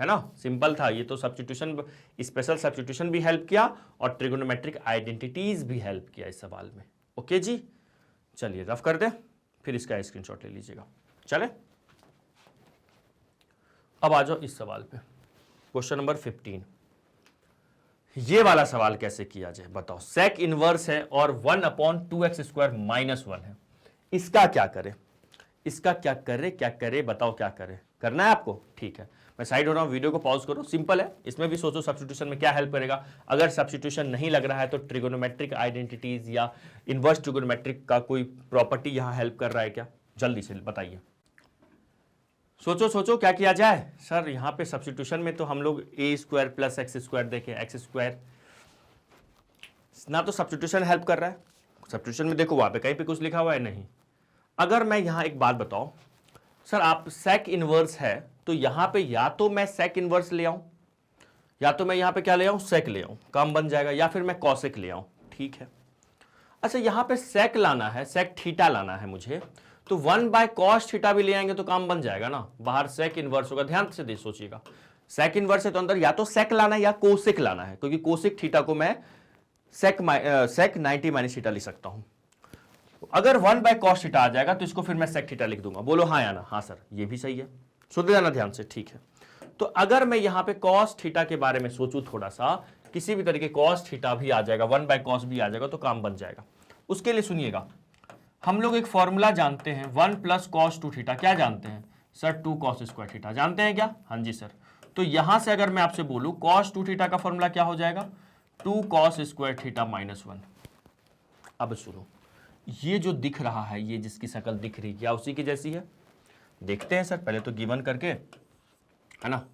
है ना। सिंपल था ये तो, सब्स्टिट्यूशन, स्पेशल सब्स्टिट्यूशन भी हेल्प किया और ट्रिगोनोमेट्रिक आइडेंटिटीज भी हेल्प किया इस सवाल में। ओके जी, चलिए रफ कर दे, फिर इसका स्क्रीनशॉट ले लीजिएगा। चले, अब आ जाओ इस सवाल पे, क्वेश्चन नंबर 15। ये वाला सवाल कैसे किया जाए बताओ। सेक इनवर्स है और 1/2x² - 1 है, इसका क्या करे, इसका क्या करे बताओ, क्या करे, करना है आपको। ठीक है, मैं साइड हो रहा हूं, वीडियो को पॉज करो, सिंपल है। इसमें भी सोचो सब्स्टिट्यूशन में क्या हेल्प करेगा। अगर सब्स्टिट्यूशन नहीं लग रहा है तो ट्रिगोनोमेट्रिक आइडेंटिटीज या इनवर्स ट्रिगोनोमेट्रिक का कोई प्रॉपर्टी यहां हेल्प कर रहा है क्या, जल्दी से बताइए। सोचो सोचो क्या किया जाए। सर यहाँ पे सब्स्टिट्यूशन में तो हम लोग a² + x² देखें, x² ना तो सब्स्टिट्यूशन हेल्प कर रहा है। सब्स्टिट्यूशन में देखो वहां पे कहीं पे कुछ लिखा हुआ है नहीं। अगर मैं यहाँ एक बात बताऊं, सर आप सेक इनवर्स है तो यहाँ पे या तो मैं सेक इनवर्स ले आऊं, या तो मैं यहाँ पे क्या ले आऊं, सेक ले आऊं, काम बन जाएगा, या फिर मैं कॉसेक ले आऊं। ठीक है, अच्छा यहाँ पे सेक लाना है, सेक थीटा लाना है मुझे, तो 1/cos थीटा भी ले आएंगे तो काम बन जाएगा ना। बाहर सेक इनवर्स होगा, ध्यान से दे सोचिएगा। सेक इनवर्स है तो अंदर या तो सेक लाना है या कोसेक लाना है, क्योंकि कोसेक थीटा को मैं सेक 90 - थीटा लिख सकता हूं। अगर 1/cos थीटा आ जाएगा तो इसको फिर मैं सेक थीटा लिख दूंगा। बोलो हाँ या ना। हाँ सर, ये भी सही है, सुन जाना ध्यान से। ठीक है, तो अगर मैं यहां पे cos थीटा के बारे में सोचूं थोड़ा सा, किसी भी तरीके cos थीटा भी आ जाएगा, 1/cos भी आ जाएगा तो काम बन जाएगा। उसके लिए सुनिएगा, हम लोग एक फॉर्मूला जानते हैं, 1 + cos 2 थीटा। क्या जानते हैं सर, 2 cos² थीटा जानते हैं क्या। हाँ जी सर, तो यहां से अगर मैं आपसे बोलूं cos 2 थीटा का फॉर्मूला क्या हो जाएगा, 2 cos² थीटा - 1। अब सुनो, ये जो दिख रहा है, ये जिसकी शक्ल दिख रही है, क्या उसी की जैसी है। देखते हैं सर, पहले तो गिवन करके, है ना,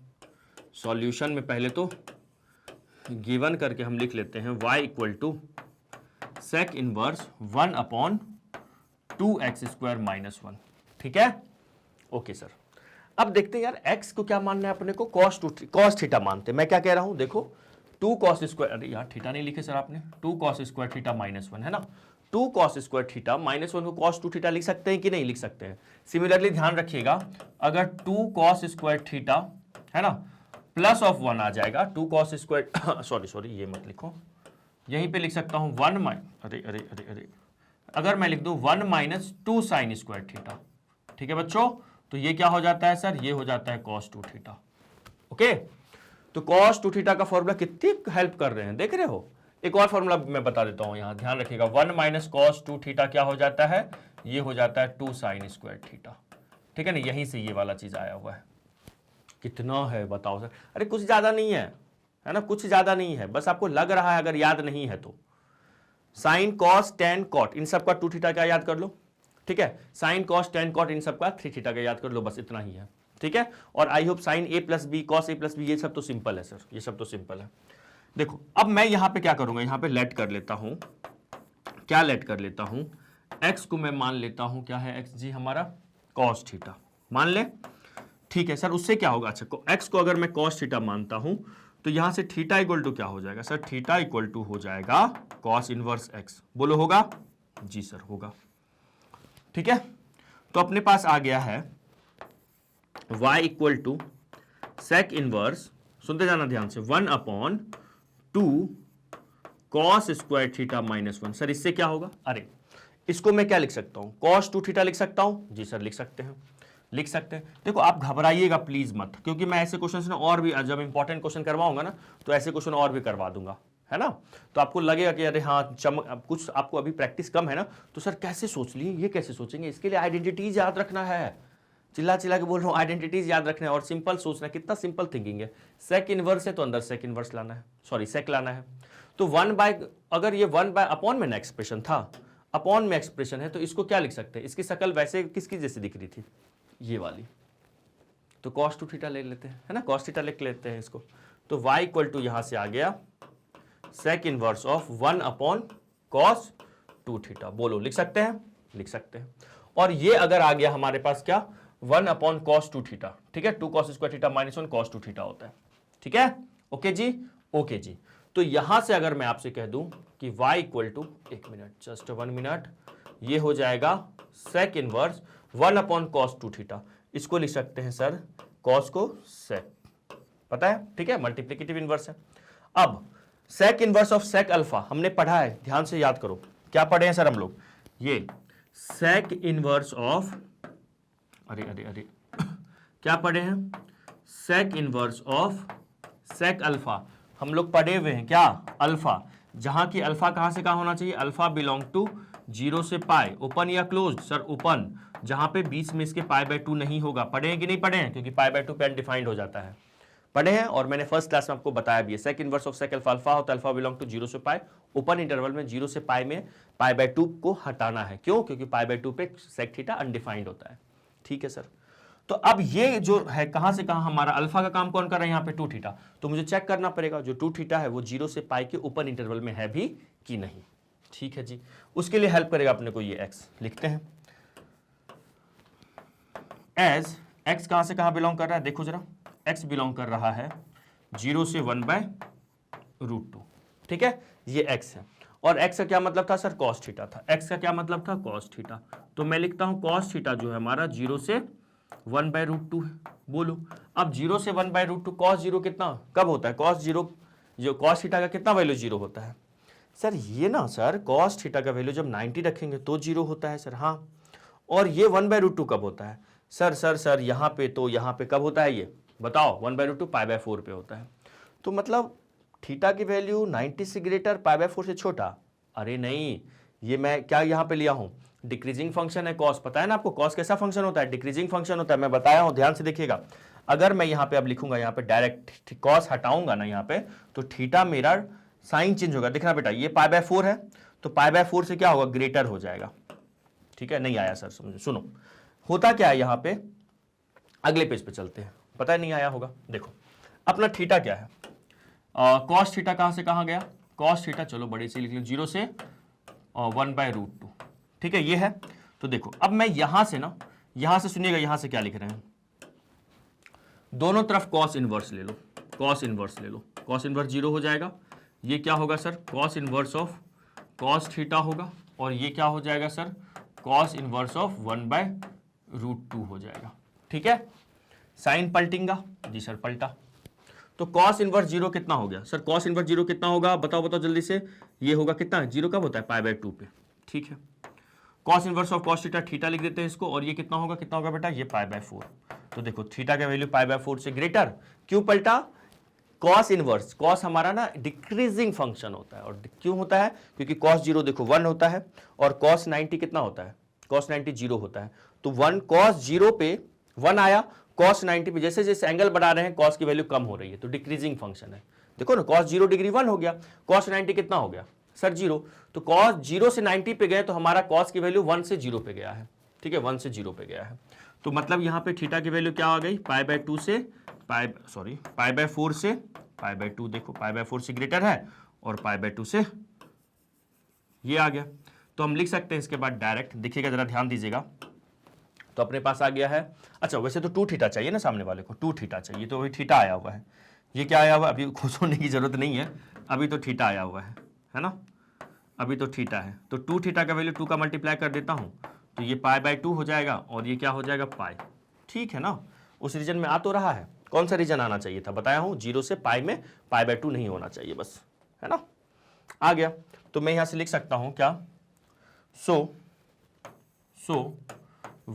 सॉल्यूशन में पहले तो गिवन करके हम लिख लेते हैं y = सेक इनवर्स 1/2x² - 1। ठीक है, ओके सर। अब देखते हैं यार, x को क्या मानना है अपने को, cos थीटा मानते हैं। मैं क्या कह रहा हूं, देखो 2 cos², अरे यार थीटा नहीं लिखे सर आपने, 2 cos² थीटा - 1 है ना। 2 cos² थीटा - 1 को cos 2 थीटा लिख सकते हैं कि नहीं लिख सकते हैं। सिमिलरली ध्यान रखिएगा, अगर 2 cos² थीटा है ना +1 आ जाएगा, 2 cos², सॉरी ये मत लिखो, यहीं पे लिख सकता हूं 1 अरे अगर मैं लिख दूं 1 - 2 sin² थीटा। ठीक है बच्चों, तो ये क्या हो जाता है सर, ये हो जाता है cos 2 थीटा। ओके, तो cos 2 थीटा का फॉर्मूला कितनी हेल्प कर रहे हैं, देख रहे हो। एक और फॉर्मूला मैं बता देता हूं, यहां ध्यान रखिएगा, 1 - cos 2 थीटा क्या हो जाता है, ये हो जाता है 2 sin² थीटा। ठीक है ना, यहीं से ये वाला चीज आया हुआ है। कितना है बताओ सर, अरे कुछ ज्यादा नहीं है ना, कुछ ज्यादा नहीं है, बस आपको लग रहा है, अगर याद नहीं है तो sine cos tan caught in सब का 2 थीटा का याद कर लो। ठीक है, sine cos tan caught in सब का 3 थीटा का याद कर लो, बस इतना ही है। ठीक है, और I hope sine a + b cos a + b, ये सब तो सिंपल है सर, ये सब तो सिंपल है। देखो अब मैं यहां पे क्या करूंगा, यहां पे लेट कर लेता हूं, क्या लेट कर लेता हूं, x को मैं मान लेता हूं, क्या है x जी हमारा कॉस थीटा मान ले। ठीक है सर, उससे क्या होगा, अच्छा x को अगर मैं कॉस थीटा मानता हूं तो यहां से थीटा = क्या हो जाएगा सर, थीटा = हो जाएगा cos इनवर्स x। बोलो होगा जी सर, होगा। ठीक है, तो अपने पास आ गया है y = सेक इनवर्स, सुनते जाना ध्यान से, 1/2 cos² थीटा - 1। सर इससे क्या होगा, अरे इसको मैं क्या लिख सकता हूं, cos 2 थीटा लिख सकता हूं। जी सर लिख सकते हैं, लिख सकते हैं। देखो आप घबराइएगा प्लीज मत, क्योंकि मैं ऐसे क्वेश्चन ना और भी, जब इंपॉर्टेंट क्वेश्चन करवाऊंगा ना तो ऐसे क्वेश्चन और भी करवा दूंगा, है ना। तो आपको लगेगा कि अरे हाँ चमक, कुछ आपको अभी प्रैक्टिस कम है ना, तो सर कैसे सोच लिए, ये कैसे सोचेंगे, इसके लिए आइडेंटिटीज याद रखना है। चिल्ला चिल्ला के बोल रहा हूँ, आइडेंटिटीज याद रखना है और सिंपल सोचना है। कितना सिंपल थिंकिंग है, सेक इनवर्स है तो अंदर सेक इनवर्स लाना है, सॉरी सेक लाना है। तो 1/, अगर ये 1/अपॉन में ना एक्सप्रेशन था, अपॉन में एक्सप्रेशन है, तो इसको क्या लिख सकते हैं, इसकी शक्ल वैसे किसकी जैसी दिख रही थी, ये वाली, तो cos 2 थीटा ले लेते हैं, है ना, cos थीटा लिख लेते हैं इसको। तो y = यहां से आ गया सेक इनवर्स ऑफ 1/cos 2 थीटा। बोलो लिख सकते हैं, लिख सकते हैं। और ये अगर आ गया हमारे पास क्या, 1/cos 2 थीटा। ठीक है, 2 cos² थीटा - 1 cos 2 थीटा होता है। ठीक है, ओके जी, ओके जी, तो यहां से अगर मैं आपसे कह दूं कि y इक्वल टू, एक मिनट, जस्ट 1 मिनट, ये हो जाएगा sec inverse 1 upon cos 2 theta. इसको लिख सकते हैं सर कॉस को सेक, पता है, ठीक है, मल्टीप्लिकेटिव इनवर्स है। अब sec inverse of sec alpha हमने पढ़ा है, ध्यान से याद करो, क्या पढ़े हैं सर हम लोग, ये सेक इनवर्स ऑफ, अरे अरे अरे क्या पढ़े हैं, sec inverse of sec alpha हम लोग पढ़े हुए हैं, क्या, अल्फा, जहां की अल्फा कहां से कहां होना चाहिए, अल्फा बिलोंग टू 0 से पाई, ओपन या क्लोज, सर ओपन, जहां पे बीच में इसके पाई बाय 2 नहीं होगा। पढ़े हैं कि नहीं पढ़े हैं, क्योंकि पाई बाय 2 पे अनडिफाइंड हो जाता है, पढ़े हैं, और मैंने फर्स्ट क्लास में आपको बताया भी है। Sec inverse of sec alpha alpha होता है, अल्फा बिलोंग टू 0 से पाई, ओपन इंटरवल में 0 से पाई में पाई बाय 2 को हटाना है, क्यों, क्योंकि पाई बाय 2 पे सेक थीटा अनडिफाइंड होता है, ठीक है सर। तो अब ये जो है कहां से कहां हमारा अल्फा का काम कौन कर रहा है, यहां पे 2 थीटा, तो मुझे चेक करना पड़ेगा जो 2 थीटा है वो 0 से पाई के ओपन इंटरवल में है भी कि नहीं, ठीक है जी। उसके लिए हेल्प करेगा अपने को ये x, लिखते हैं एज x कहां से कहां बिलोंग कर रहा है, देखो जरा, x बिलोंग कर रहा है 0 से 1/√2, ठीक है, ये x है, और x का क्या मतलब था सर, cos थीटा था, x का क्या मतलब था, cos थीटा, तो मैं लिखता हूं cos थीटा जो है हमारा 0 से 1/√2 है, बोलो। अब 0 से 1/√2, cos 0 कितना कब होता है, cos 0 जो cos थीटा का कितना वैल्यू 0 होता है सर, ये ना सर cos थीटा का वैल्यू जब 90 रखेंगे तो 0 होता है सर, हाँ, और ये 1/√2 कब होता है सर यहाँ पे, तो यहाँ पे कब होता है ये बताओ, 1/√2 पाई/4 पे होता है, तो मतलब थीटा की वैल्यू 90 से ग्रेटर, पाई/4 से छोटा, अरे नहीं, ये मैं क्या यहाँ पे लिया हूँ, डिक्रीजिंग फंक्शन है कॉस, पता है ना आपको कॉस कैसा फंक्शन होता है, डिक्रीजिंग फंक्शन होता है, मैं बताया हूं, ध्यान से देखिएगा। अगर मैं यहाँ पे अब लिखूंगा, यहाँ पे डायरेक्ट कॉस हटाऊंगा ना यहाँ पे, तो थीटा मेरा साइन चेंज होगा, देखना बेटा, ये पाई/4 है, तो पाई/4 से क्या होगा, ग्रेटर हो जाएगा, ठीक है, नहीं आया सर, समझो, सुनो, होता क्या है यहाँ पे, अगले पेज पे चलते हैं, पता है नहीं आया होगा, देखो अपना थीटा क्या है, कॉस थीटा कहां से कहां गया, कॉस थीटा, चलो बड़े से लिख लो, 0 से 1/√2, ठीक है, ये है। तो देखो अब मैं यहां से ना, यहां से सुनिएगा, यहां से क्या लिख रहे हैं, दोनों तरफ कॉस इनवर्स ले लो, कॉस इनवर्स ले लो, कॉस इनवर्स 0 हो जाएगा, ये क्या होगा sir, cos inverse of cos theta होगा, और ये क्या हो जाएगा सर, कॉस इनवर्स ऑफ 1/√2 हो जाएगा, ठीक है, साइन पलटेगा जी सर, पलटा, तो कॉस इनवर्स 0 कितना हो गया सर, कॉस इनवर्स 0 कितना होगा, बताओ बताओ जल्दी से, ये होगा कितना, 0 कब होता है, पाई/2 पे, ठीक है, cos inverse of cos theta, theta लिख देते हैं इसको, और ये कितना होगा बेटा, ये पाई/4, तो देखो थीटा का वैल्यू पाई/4 से ग्रेटर, क्यों पलटा, कॉस इनवर्स, कॉस हमारा ना डिक्रीजिंग फंक्शन होता है, और क्यों होता है, क्योंकि कॉस 0 देखो 1 होता है, और कॉस 90 कितना होता है, कॉस 90 0 होता है, तो 1 कॉस 0 पे 1 आया, कॉस 90 पे जैसे जैसे एंगल बढ़ा रहे हैं कॉस की वैल्यू कम हो रही है, तो डिक्रीजिंग फंक्शन है, देखो ना, कॉस 0 डिग्री 1 हो गया, कॉस 90 कितना हो गया सर 0, तो कॉस 0 से 90 पे गए तो हमारा कॉस की वैल्यू 1 से 0 पे गया है, ठीक है, 1 से 0 पे गया है, तो मतलब यहां पे थीटा की वैल्यू क्या आ गई, पाई/2 से पाई/4 से पाई/2, देखो पाई/4 से ग्रेटर है, और पाई/2 से ये आ गया, तो हम लिख सकते हैं इसके बाद डायरेक्ट, देखिएगा जरा ध्यान दीजिएगा, तो अपने पास आ गया है, अच्छा वैसे तो 2 थीटा चाहिए ना सामने वाले को, 2 थीटा चाहिए, तो वही थीटा आया हुआ है, ये क्या आया हुआ है, अभी खुश होने की जरूरत नहीं है, अभी तो थीटा आया हुआ है ना, अभी तो थीटा है, तो 2 थीटा का वैल्यू 2 का मल्टीप्लाई कर देता हूं, तो ये पाई/2 हो जाएगा, और ये क्या हो जाएगा, पाई, ठीक है ना, उस रीजन में आ तो रहा है, कौन सा रीजन आना चाहिए था, बताया हूं 0 से पाई में पाई/2 नहीं होना चाहिए, बस, है ना, आ गया, तो मैं यहां से लिख सकता हूं क्या, so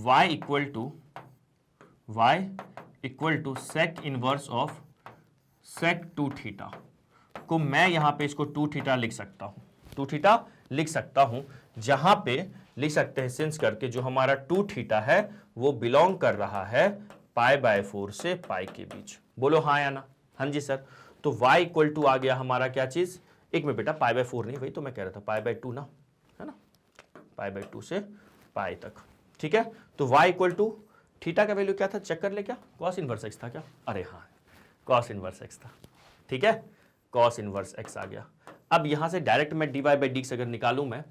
y equal to sec inverse of sec 2 theta को मैं यहां पे इसको 2 थीटा लिख सकता हूं, 2 थीटा लिख सकता हूं, जहां पे लिख सकते हैं सेंस करके, जो हमारा 2 थीटा है वो बिलोंग कर रहा है पाई/4 से पाई के बीच, बोलो हाँ या ना, हाँ जी सर, तो y इक्वल टू आ गया हमारा क्या चीज, एक में बेटा पाई/4 नहीं, वही तो मैं कह रहा था, पाई/2 ना, है ना, पाई/2 से पाई तक, ठीक है, तो y इक्वल टू थीटा का वैल्यू क्या था, चेक कर ले, क्या कॉस इनवर्स x था क्या, अरे हाँ कॉस इनवर्स x था, ठीक है, कॉस इनवर्स x आ गया। अब यहां से डायरेक्ट मैं dy/dx अगर निकालूं, मैं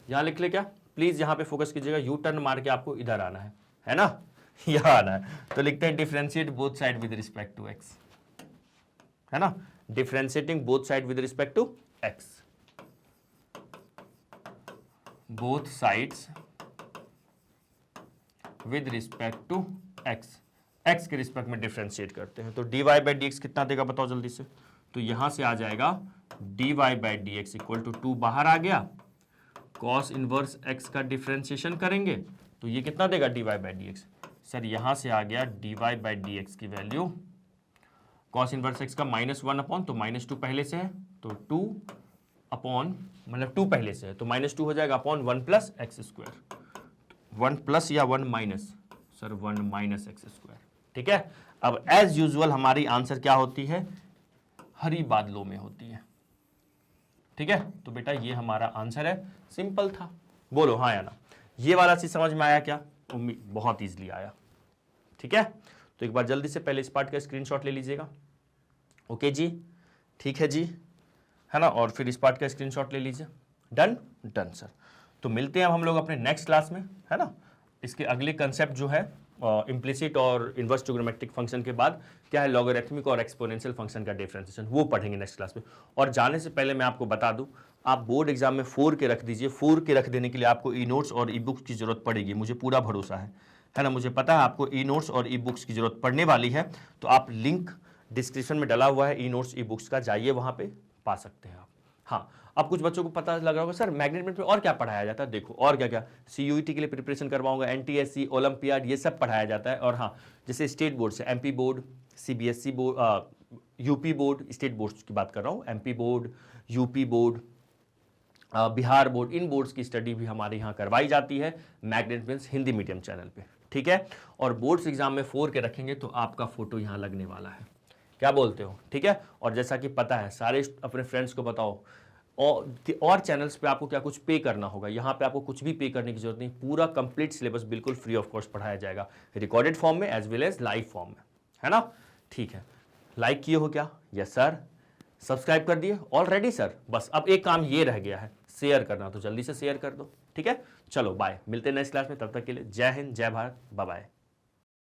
यहां लिख ले, क्या प्लीज यहां पे फोकस कीजिएगा, यू टर्न मार के आपको इधर आना है ना, यहां आना है, तो लिखते हैं differentiate both side with respect to x, है ना, differentiating both side with respect to x, both sides with respect to x, x के रिस्पेक्ट में डिफरेंशिएट करते हैं। तो dy बाई डी एक्स कितना देगा बताओ जल्दी से। तो यहां से आ जाएगा dy by d x equal to 2 बाहर आ गया, cos इनवर्स x का डिफरेंशिएशन करेंगे तो ये कितना देगा dy by d x. Sir यहां से आ गया dy बाई डी एक्स की वैल्यू cos इनवर्स x का -1 अपॉन, तो -2 पहले से है तो 2 अपॉन, मतलब 2 पहले से है तो -2 हो जाएगा upon 1 plus x square, 1 plus या 1 minus, sir 1 minus x square. ठीक है, अब एज यूजुअल हमारी आंसर क्या होती है, हरी बादलों में होती है। ठीक है, तो बेटा ये हमारा आंसर है, सिंपल था, बोलो हाँ या ना। ये वाला चीज समझ में आया क्या, उम्मीद बहुत इजीली आया। ठीक है, तो एक बार जल्दी से पहले इस पार्ट का स्क्रीनशॉट ले लीजिएगा। ओके जी, ठीक है जी, है ना, और फिर इस पार्ट का स्क्रीनशॉट ले लीजिए। Done done sir. तो मिलते हैं हम लोग अपने नेक्स्ट क्लास में, है ना। इसके अगले कंसेप्ट जो है इम्प्लिसिट और इनवर्स ट्रिग्नोमेट्रिक फंक्शन के बाद क्या है, लॉगरिथमिक और एक्सपोनेंशियल फंक्शन का डिफरेंशिएशन, वो पढ़ेंगे नेक्स्ट क्लास में। और जाने से पहले मैं आपको बता दूं, आप बोर्ड एग्जाम में 4 के रख दीजिए। 4 के रख देने के लिए आपको ई नोट्स और ई बुक्स की जरूरत पड़ेगी, मुझे पूरा भरोसा है ना, मुझे पता है आपको ई नोट्स और ई बुक्स की जरूरत पड़ने वाली है। तो आप लिंक डिस्क्रिप्शन में डला हुआ है ई नोट्स ई बुक्स का, जाइए वहाँ पे पा सकते हैं आप। हाँ, अब कुछ बच्चों को पता लग रहा होगा सर मैग्नेट में और क्या पढ़ाया जाता है, देखो और क्या क्या, CUET के लिए प्रिपरेशन करवाऊंगा, NTSC, ओलंपियाड, ये सब पढ़ाया जाता है। और हाँ, जैसे स्टेट बोर्ड से MP board, CBSE board, UP board, state boards की बात कर रहा हूँ, MP board, UP board, Bihar board, इन बोर्ड्स की स्टडी भी हमारे यहाँ करवाई जाती है Magnet Brains Hindi medium channel पे। ठीक है, और बोर्ड्स एग्जाम में 4 के रखेंगे तो आपका फोटो यहाँ लगने वाला है, क्या बोलते हो। ठीक है, और जैसा कि पता है सारे अपने फ्रेंड्स को बताओ, और चैनल्स पे आपको क्या कुछ पे करना होगा, यहाँ पे आपको कुछ भी पे करने की जरूरत नहीं, पूरा कंप्लीट सिलेबस बिल्कुल फ्री ऑफ कॉस्ट पढ़ाया जाएगा, रिकॉर्डेड फॉर्म में as well as live form में, है ना। ठीक है, लाइक किए हो क्या, यस सर, सब्सक्राइब कर दिए ऑलरेडी सर, बस अब एक काम ये रह गया है, शेयर करना, तो जल्दी से शेयर कर दो। ठीक है, चलो बाय, मिलते हैं नेक्स्ट क्लास में, तब तक के लिए जय हिंद, जय भारत, बाय बाय।